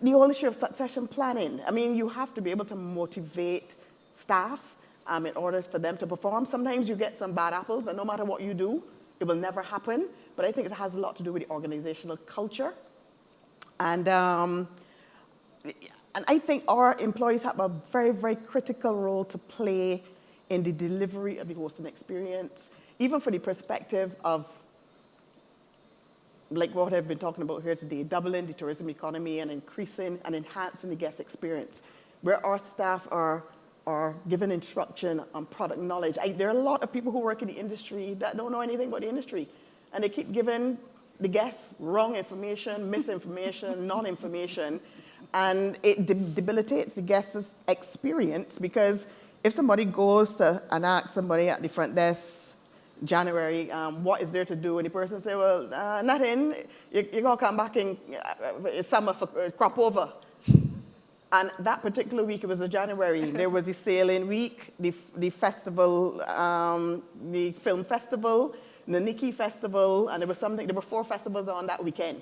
the whole issue of succession planning, I mean, you have to be able to motivate staff in order for them to perform. Sometimes you get some bad apples, and no matter what you do, it will never happen. But I think it has a lot to do with the organizational culture. And I think our employees have a very, very critical role to play in the delivery of the hosting experience, even from the perspective of, like what I've been talking about here today, doubling the tourism economy and increasing and enhancing the guest experience, where our staff are given instruction on product knowledge. There are a lot of people who work in the industry that don't know anything about the industry, and they keep giving the guests wrong information, misinformation, non-information, and it debilitates the guest's experience, because if somebody goes to and asks somebody at the front desk, January, what is there to do? And the person say, well, nothing. You're going to come back in summer for crop over. And that particular week, it was the January, there was the sailing week, the festival, the film festival, the Nikki festival, and there were 4 festivals on that weekend.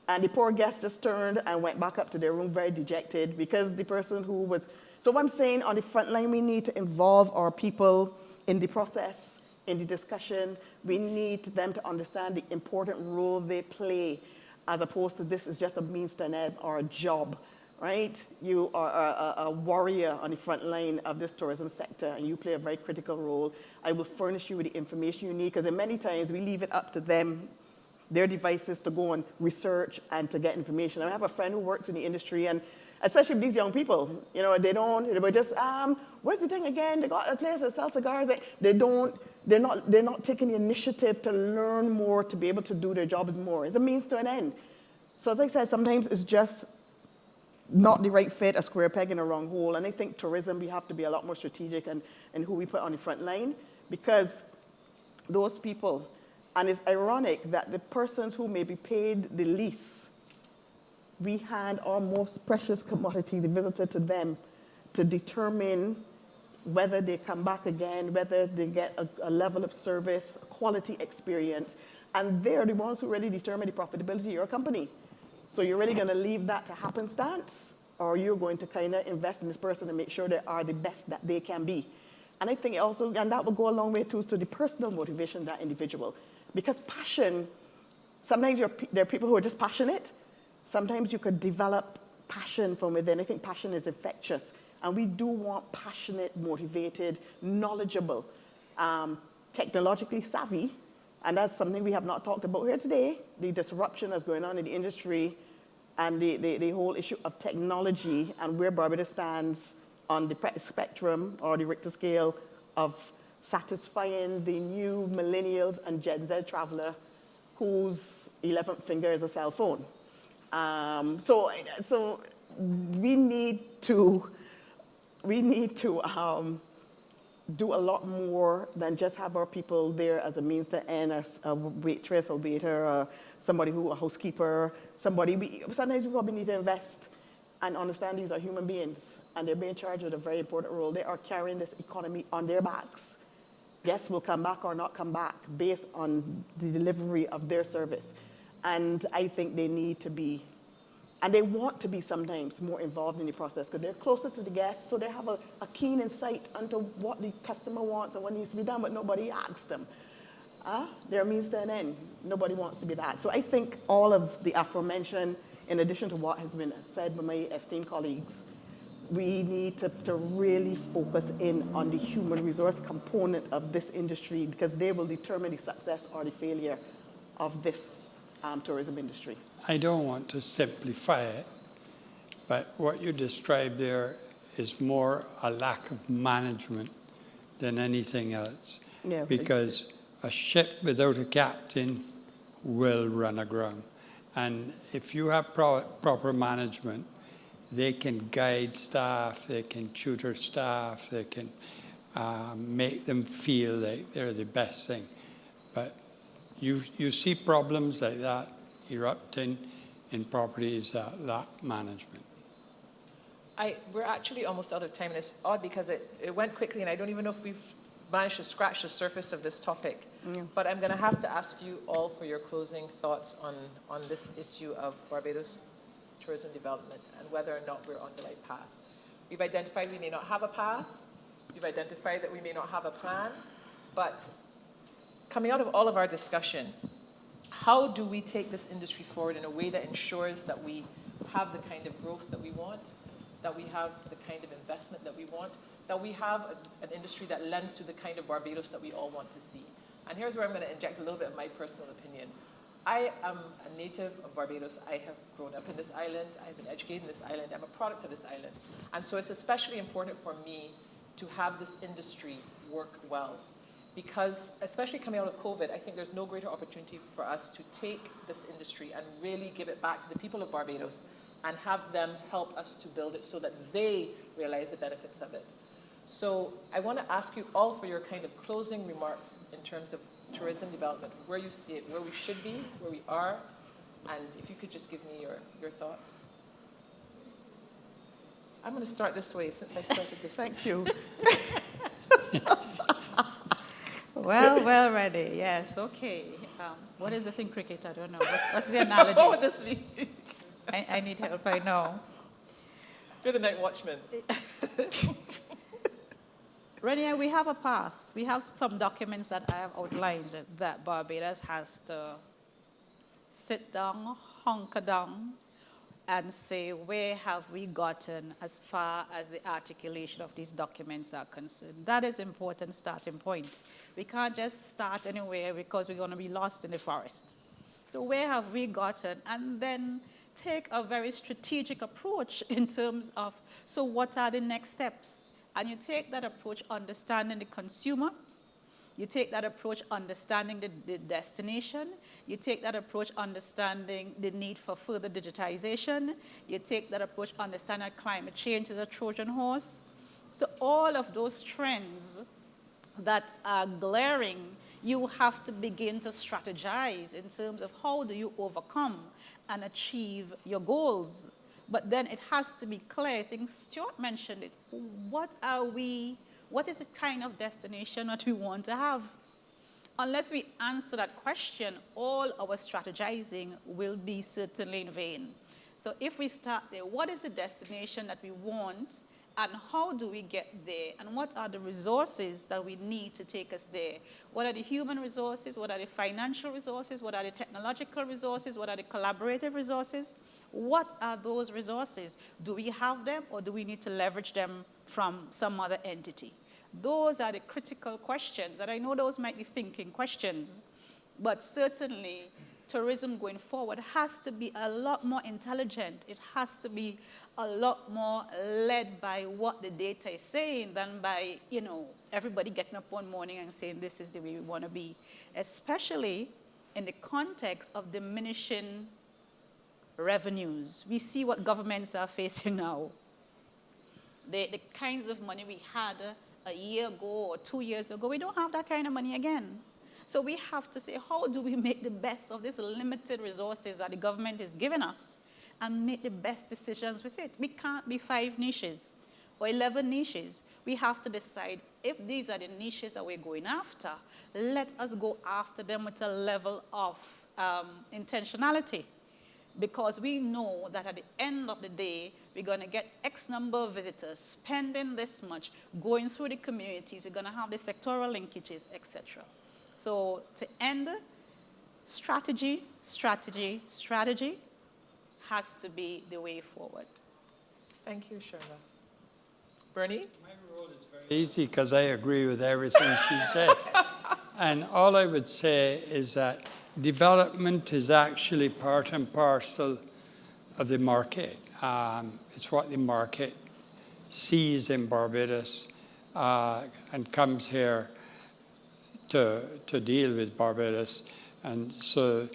And the poor guests just turned and went back up to their room very dejected, because the person who was... So what I'm saying, on the front line, we need to involve our people in the process, in the discussion. We need them to understand the important role they play, as opposed to this is just a means to an end or a job, right? You are a warrior on the front line of this tourism sector, and you play a very critical role. I will furnish you with the information you need, because many times we leave it up to them, their devices, to go and research and to get information. I have a friend who works in the industry, and especially with these young people, they were just, where's the thing again? They got a place that sells cigars. They're not taking the initiative to learn more, to be able to do their jobs more. It's a means to an end. So as I said, sometimes it's just not the right fit, a square peg in a wrong hole. And I think tourism, we have to be a lot more strategic in who we put on the front line, because those people, and it's ironic that the persons who may be paid the least, we hand our most precious commodity, the visitor, to them to determine whether they come back again, whether they get a level of service, quality experience, and they're the ones who really determine the profitability of your company. So you're really going to leave that to happenstance, or you're going to kind of invest in this person and make sure they are the best that they can be. And I think also, and that will go a long way too, to the personal motivation of that individual. Because passion, sometimes there are people who are just passionate. Sometimes you could develop passion from within. I think passion is infectious. And we do want passionate, motivated, knowledgeable technologically savvy, and that's something we have not talked about here today, the disruption that's going on in the industry and the whole issue of technology and where Barbados stands on the spectrum or the Richter scale of satisfying the new millennials and Gen Z traveler whose 11th finger is a cell phone. So we need to do a lot more than just have our people there as a means to end, as a waitress or waiter, somebody a housekeeper, sometimes we probably need to invest and understand these are human beings and they're being charged with a very important role. They are carrying this economy on their backs. Guests will come back or not come back based on the delivery of their service. And I think they need to be, and they want to be sometimes more involved in the process because they're closest to the guests, so they have a keen insight into what the customer wants and what needs to be done, but nobody asks them. There are means to an end. Nobody wants to be that. So I think all of the aforementioned, in addition to what has been said by my esteemed colleagues, we need to really focus in on the human resource component of this industry because they will determine the success or the failure of this tourism industry. I don't want to simplify it, but what you described there is more a lack of management than anything else. Yeah, because a ship without a captain will run aground. And if you have proper management, they can guide staff, they can tutor staff, they can make them feel like they're the best thing. But you see problems like that erupting in properties that lack management. We're actually almost out of time, and it's odd because it went quickly, and I don't even know if we've managed to scratch the surface of this topic. Yeah. But I'm going to have to ask you all for your closing thoughts on this issue of Barbados tourism development and whether or not we're on the right path. We've identified we may not have a path. We've identified that we may not have a plan. But coming out of all of our discussion, how do we take this industry forward in a way that ensures that we have the kind of growth that we want, that we have the kind of investment that we want, that we have an industry that lends to the kind of Barbados that we all want to see? And here's where I'm going to inject a little bit of my personal opinion. I am a native of Barbados. I have grown up in this island. I've been educated in this island. I'm a product of this island. And so it's especially important for me to have this industry work well. Because, especially coming out of COVID, I think there's no greater opportunity for us to take this industry and really give it back to the people of Barbados and have them help us to build it so that they realize the benefits of it. So I want to ask you all for your kind of closing remarks in terms of tourism development, where you see it, where we should be, where we are, and if you could just give me your thoughts. I'm going to start this way since I started this way. Thank you. Well ready, yes, okay. What is this in cricket? I don't know. What's the analogy? What would this be? I need help, I know. You're the night watchman. Renia, we have a path. We have some documents that I have outlined that Barbados has to sit down, hunker down, and say, where have we gotten as far as the articulation of these documents are concerned? That is an important starting point. We can't just start anywhere because we're going to be lost in the forest. So where have we gotten? And then take a very strategic approach in terms of, so what are the next steps? And you take that approach understanding the consumer. You take that approach understanding the destination. You take that approach understanding the need for further digitization. You take that approach understanding climate change is a Trojan horse. So all of those trends that are glaring, you have to begin to strategize in terms of how do you overcome and achieve your goals. But then it has to be clear. I think Stuart mentioned it. What is the kind of destination that we want to have? Unless we answer that question, all our strategizing will be certainly in vain. So if we start there, what is the destination that we want, and how do we get there, and what are the resources that we need to take us there? What are the human resources? What are the financial resources? What are the technological resources? What are the collaborative resources? What are those resources? Do we have them, or do we need to leverage them from some other entity? Those are the critical questions, and I know those might be thinking questions, but certainly tourism going forward has to be a lot more intelligent. It has to be a lot more led by what the data is saying than by, everybody getting up one morning and saying this is the way we want to be, especially in the context of diminishing revenues. We see what governments are facing now. The kinds of money we had a year ago or 2 years ago, we don't have that kind of money again. So we have to say, how do we make the best of these limited resources that the government is giving us and make the best decisions with it? We can't be 5 niches or 11 niches. We have to decide if these are the niches that we're going after, let us go after them with a level of intentionality. Because we know that at the end of the day, we're going to get X number of visitors, spending this much, going through the communities, we're going to have the sectoral linkages, etc. So to end, strategy has to be the way forward. Thank you, Sherma. Bernie? My role is very easy because I agree with everything she said. And all I would say is that development is actually part and parcel of the market. It's what the market sees in Barbados and comes here to deal with Barbados. And so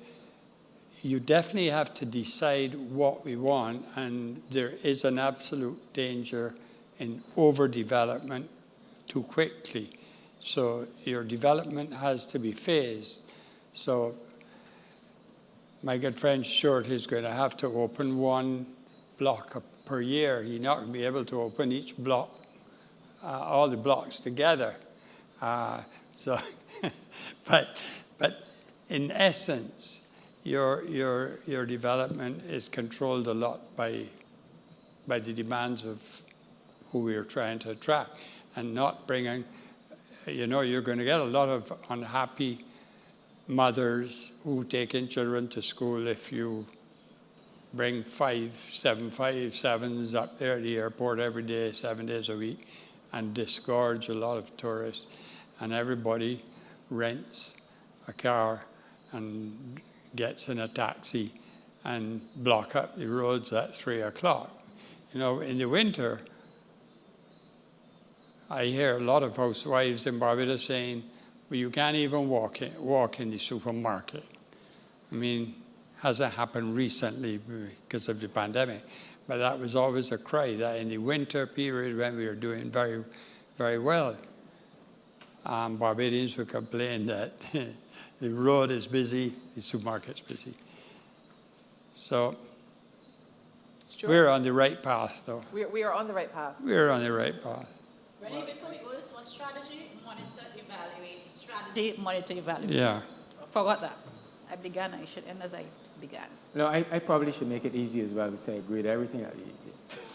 you definitely have to decide what we want, and there is an absolute danger in overdevelopment too quickly. So your development has to be phased. So my good friend Stuart is going to have to open 1 block per year. He's not going to be able to open each block, all the blocks together. But in essence, your development is controlled a lot by the demands of who we are trying to attract, and not bringing. You're going to get a lot of unhappy mothers who take in children to school if you bring 757s up there at the airport every day, 7 days a week, and disgorge a lot of tourists. And everybody rents a car and gets in a taxi and block up the roads at 3 o'clock. In the winter, I hear a lot of housewives in Barbados saying, well, you can't even walk in the supermarket. I mean, hasn't happened recently because of the pandemic, but that was always a cry, that in the winter period when we were doing very, very well, Barbadians would complain that the road is busy, the supermarket's busy. So we're on the right path, though. We are on the right path. We're on the right path. Ready? Before we go to what strategy, monitor, evaluate. Strategy, monitor, evaluate. Yeah. Forgot that. I began, I should end as I began. No, I probably should make it easy as well to say I agree with everything that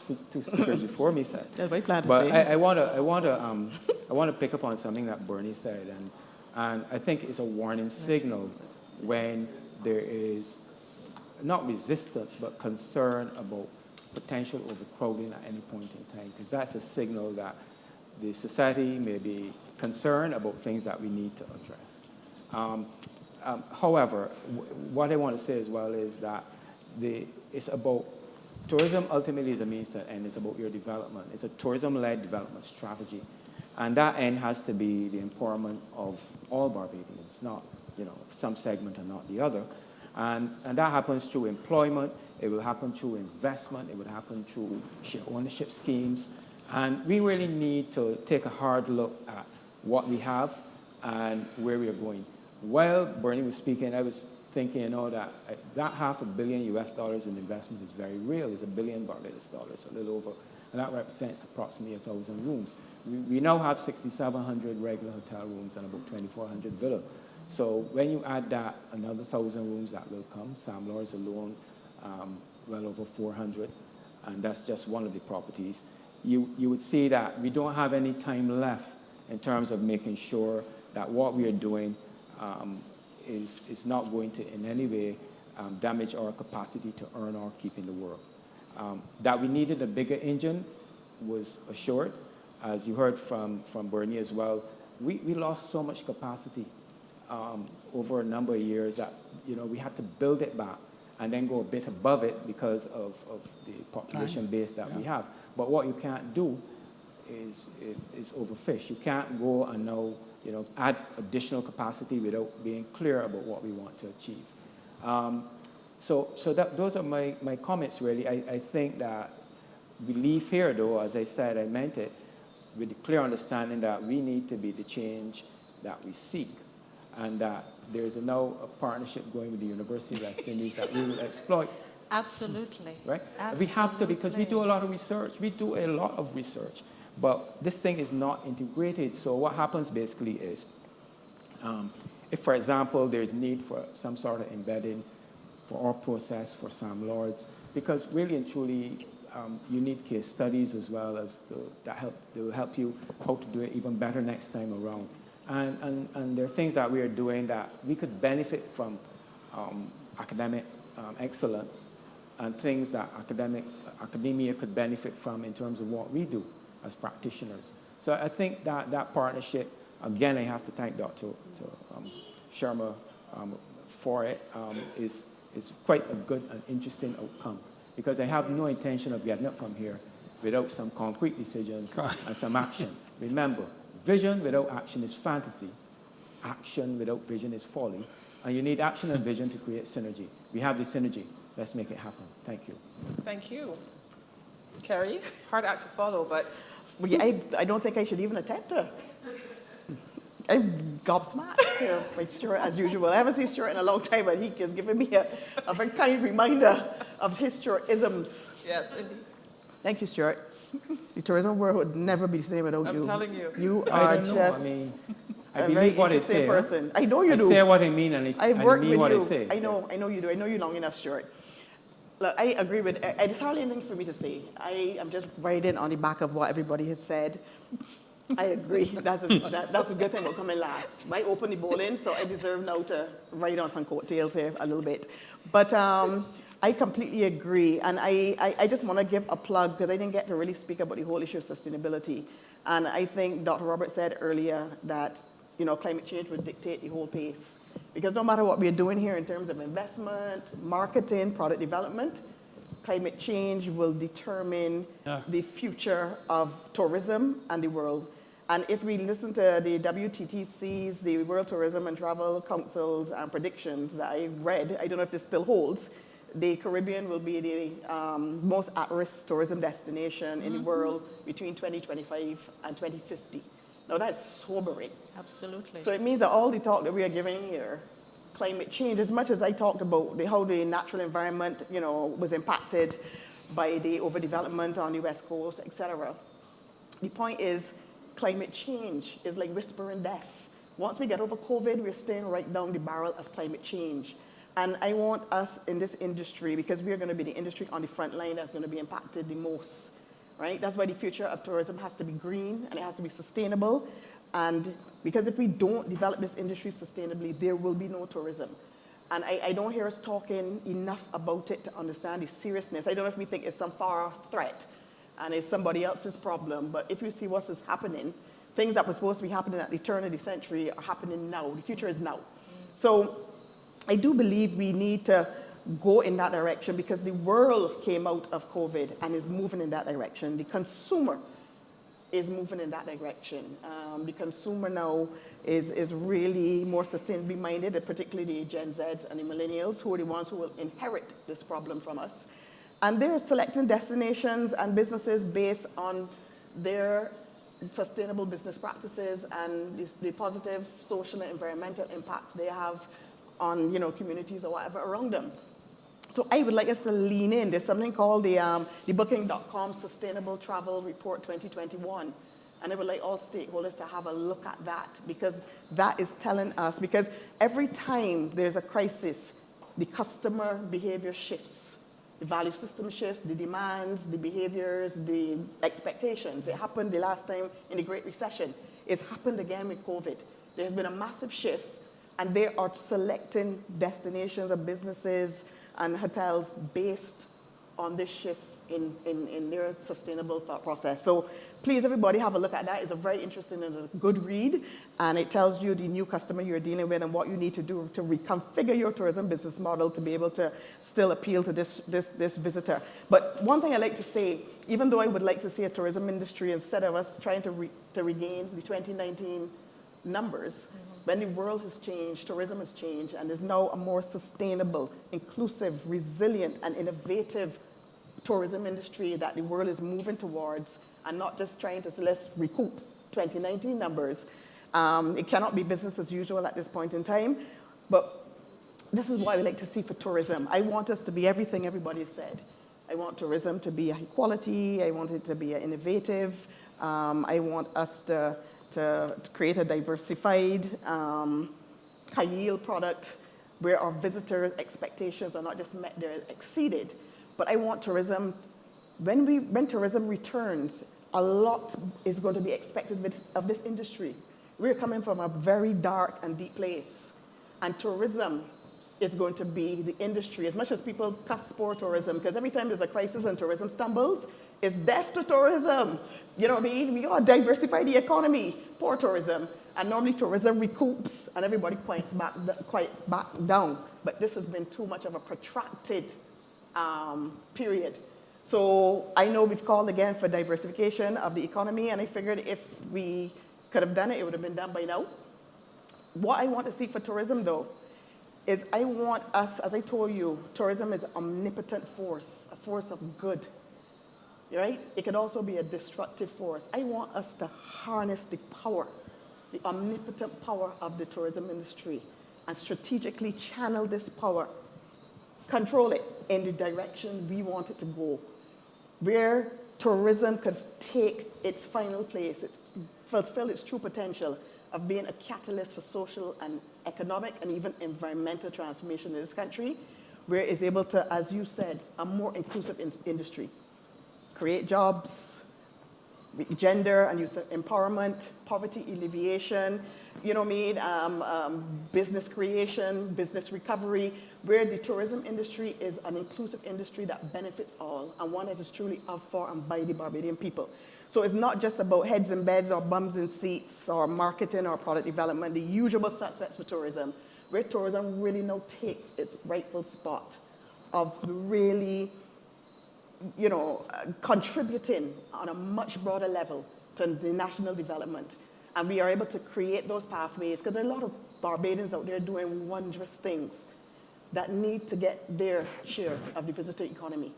the 2 speakers before me said. That's what I plan to But say. I want to pick up on something that Bernie said, and I think it's a warning signal when there is not resistance but concern about potential overcrowding at any point in time, because that's a signal that the society may be concerned about things that we need to address. However, what I want to say as well is that it's about tourism ultimately is a means to an end. It's about your development. It's a tourism-led development strategy. And that end has to be the empowerment of all Barbadians, not some segment and not the other. And that happens through employment. It will happen through investment. It will happen through share ownership schemes. And we really need to take a hard look at what we have and where we are going. While Bernie was speaking, I was thinking, that $500 million in investment is very real. It's $1 billion Barbados dollars, a little over, and that represents approximately 1,000 rooms. We now have 6,700 regular hotel rooms and about 2,400 villa. So when you add that, another 1,000 rooms that will come, Sam Lawrence alone, well over 400, and that's just one of the properties. You would see that we don't have any time left in terms of making sure that what we are doing is not going to in any way damage our capacity to earn or keep in the world. That we needed a bigger engine was assured, as you heard from Bernie as well, we lost so much capacity over a number of years that, we had to build it back and then go a bit above it because of the population base that we have. But what you can't do is overfish. You can't go and now, add additional capacity without being clear about what we want to achieve. So those are my comments, really. I think that we leave here, though, as I said, I meant it, with the clear understanding that we need to be the change that we seek, and that there's now a partnership going with the University of West Indies that we will exploit. Absolutely. Right? Absolutely. We have to, because we do a lot of research. We do a lot of research. But this thing is not integrated. So what happens basically is, if, for example, there's need for some sort of embedding for our process for some lords, because really and truly, you need case studies as well as that will help you how to do it even better next time around. And there are things that we are doing that we could benefit from academic excellence, and things that academia could benefit from in terms of what we do as practitioners. So I think that partnership, again, I have to thank Dr. Sharma for it, is quite a good and interesting outcome, because I have no intention of getting up from here without some concrete decisions and some action. Remember, vision without action is fantasy. Action without vision is folly. And you need action and vision to create synergy. We have the synergy. Let's make it happen. Thank you. Thank you. Kerry, hard act to follow, but... Well, yeah, I don't think I should even attempt to. I'm gobsmacked here by Stuart, as usual. I haven't seen Stuart in a long time, but he has given me a very kind reminder of his Stuart-isms. Yes, indeed. Thank you, Stuart. The tourism world would never be the same without you. I'm telling you. You I are don't know. just I a very believe what I interesting say. person. I know you I do. say what I mean, and I've I worked mean with what you. I say. I know you do. I know you long enough, Stuart. Look, I agree with, there's hardly anything for me to say. I am just riding on the back of what everybody has said. I agree. That's a good thing about coming last. I opened the bowling, so I deserve now to ride on some coattails here a little bit. But I completely agree. And I just want to give a plug, because I didn't get to really speak about the whole issue of sustainability. And I think Dr. Robert said earlier that, climate change would dictate the whole pace. Because no matter what we're doing here in terms of investment, marketing, product development, climate change will determine the future of tourism and the world. And if we listen to the WTTC's, the World Tourism and Travel Council's predictions that I read, I don't know if this still holds, the Caribbean will be the most at-risk tourism destination in the world between 2025 and 2050. Now that's sobering. Absolutely. So it means that all the talk that we are giving here, climate change, as much as I talked about how the natural environment, was impacted by the overdevelopment on the West Coast, etc. The point is, climate change is like whispering death. Once we get over COVID, we're staying right down the barrel of climate change. And I want us in this industry, because we are going to be the industry on the front line that's going to be impacted the most, right? That's why the future of tourism has to be green and it has to be sustainable. And because if we don't develop this industry sustainably, there will be no tourism. And I don't hear us talking enough about it to understand the seriousness. I don't know if we think it's some far-off threat and it's somebody else's problem, but if you see what is happening, things that were supposed to be happening at the turn of the century are happening now. The future is now. So I do believe we need to go in that direction, because the world came out of COVID and is moving in that direction. The consumer is moving in that direction. The consumer now is really more sustainably minded, particularly the Gen Zs and the millennials, who are the ones who will inherit this problem from us. And they're selecting destinations and businesses based on their sustainable business practices and the positive social and environmental impacts they have on communities or whatever around them. So I would like us to lean in. There's something called the Booking.com Sustainable Travel Report 2021. And I would like all stakeholders to have a look at that, because that is telling us, because every time there's a crisis, the customer behavior shifts. The value system shifts, the demands, the behaviors, the expectations. It happened the last time in the Great Recession. It's happened again with COVID. There's been a massive shift, and they are selecting destinations or businesses and hotels based on this shift in their sustainable thought process. So please, everybody, have a look at that. It's a very interesting and a good read, and it tells you the new customer you're dealing with and what you need to do to reconfigure your tourism business model to be able to still appeal to this visitor. But one thing I like to say, even though I would like to see a tourism industry, instead of us trying to regain the 2019 numbers, when the world has changed, tourism has changed, and there's now a more sustainable, inclusive, resilient, and innovative tourism industry that the world is moving towards, and not just trying to, let's recoup 2019 numbers. It cannot be business as usual at this point in time, but this is what I like to see for tourism. I want us to be everything everybody said. I want tourism to be high quality, I want it to be innovative, I want us to create a diversified, high-yield product where our visitor expectations are not just met, they're exceeded. But I want tourism, when tourism returns, a lot is going to be expected of this industry. We're coming from a very dark and deep place, and tourism is going to be the industry, as much as people cuss poor tourism, because every time there's a crisis and tourism stumbles, it's death to tourism. You know what I mean? We got to diversify the economy, poor tourism, and normally tourism recoups and everybody quiets back down. But this has been too much of a protracted period. So I know we've called again for diversification of the economy, and I figured if we could have done it, it would have been done by now. What I want to see for tourism, though, is I want us, as I told you, tourism is an omnipotent force, a force of good, right? It could also be a destructive force. I want us to harness the power, the omnipotent power of the tourism industry, and strategically channel this power, control it in the direction we want it to go, where tourism could take its final place, fulfill its true potential of being a catalyst for social and economic and even environmental transformation in this country, where it's able to, as you said, a more inclusive industry, create jobs, gender and youth empowerment, poverty alleviation, you know what I mean, business creation, business recovery, where the tourism industry is an inclusive industry that benefits all, and one that is truly of, for, and by the Barbadian people. So it's not just about heads in beds or bums in seats or marketing or product development, the usual suspects for tourism, where tourism really now takes its rightful spot of really, you know, contributing on a much broader level to the national development. And we are able to create those pathways, because there are a lot of Barbadians out there doing wondrous things that need to get their share of the visitor economy.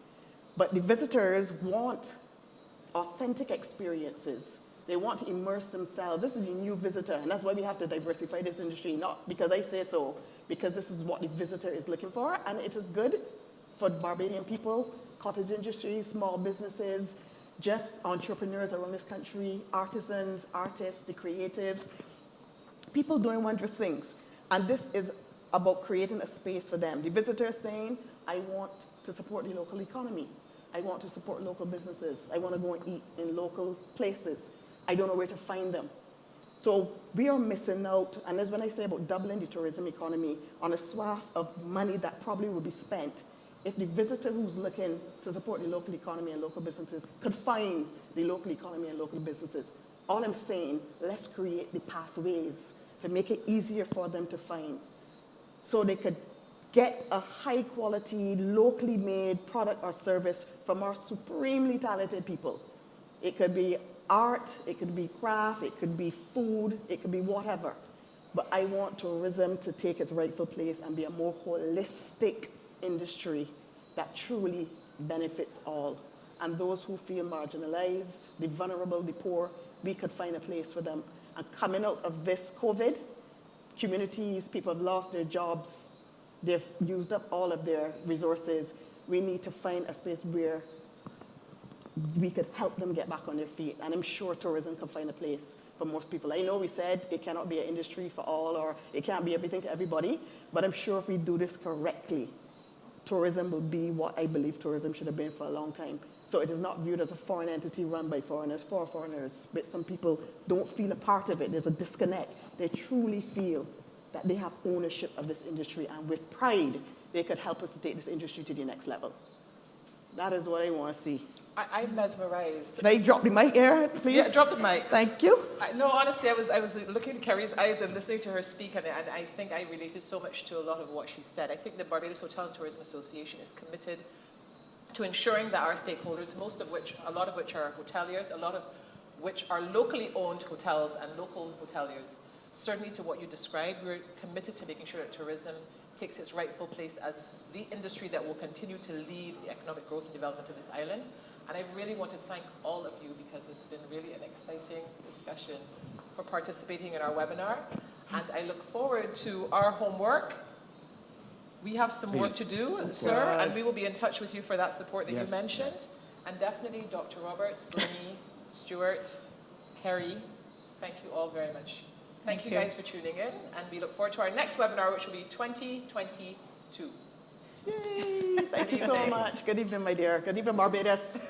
But the visitors want authentic experiences. They want to immerse themselves. This is the new visitor, and that's why we have to diversify this industry, not because I say so, because this is what the visitor is looking for, and it is good for Barbadian people, cottage industry, small businesses, just entrepreneurs around this country, artisans, artists, the creatives, people doing wondrous things. And this is about creating a space for them. The visitor is saying, I want to support the local economy. I want to support local businesses. I want to go and eat in local places. I don't know where to find them. So we are missing out, and that's when I say about doubling the tourism economy, on a swath of money that probably will be spent if the visitor who's looking to support the local economy and local businesses could find the local economy and local businesses. All I'm saying, let's create the pathways to make it easier for them to find, so they could get a high quality, locally made product or service from our supremely talented people. It could be art, it could be craft, it could be food, it could be whatever. But I want tourism to take its rightful place and be a more holistic industry that truly benefits all. And those who feel marginalized, the vulnerable, the poor, we could find a place for them. And coming out of this COVID, communities, people have lost their jobs, they've used up all of their resources. We need to find a space where we could help them get back on their feet. And I'm sure tourism can find a place for most people. I know we said it cannot be an industry for all, or it can't be everything to everybody, but I'm sure if we do this correctly, tourism will be what I believe tourism should have been for a long time. So it is not viewed as a foreign entity run by foreigners for foreigners, but some people don't feel a part of it. There's a disconnect. They truly feel that they have ownership of this industry, and with pride, they could help us to take this industry to the next level. That is what I want to see. I'm mesmerized. Can I drop the mic here, please? Yeah, drop the mic. Thank you. No, honestly, I was looking at Kerry's eyes and listening to her speak, and I think I related so much to a lot of what she said. I think the Barbados Hotel and Tourism Association is committed to ensuring that our stakeholders, a lot of which are hoteliers, a lot of which are locally owned hotels and local hoteliers, certainly to what you described, we're committed to making sure that tourism takes its rightful place as the industry that will continue to lead the economic growth and development of this island. And I really want to thank all of you, because it's been really an exciting discussion, for participating in our webinar. And I look forward to our homework. We have some work to do, sir, and we will be in touch with you for that support that you mentioned. Yes. And definitely Dr. Roberts, Bernie, Stuart, Kerry, thank you all very much. Thank you guys for tuning in, and we look forward to our next webinar, which will be 2022. Yay! Thank you so much. Good evening, my dear. Good evening, Barbados.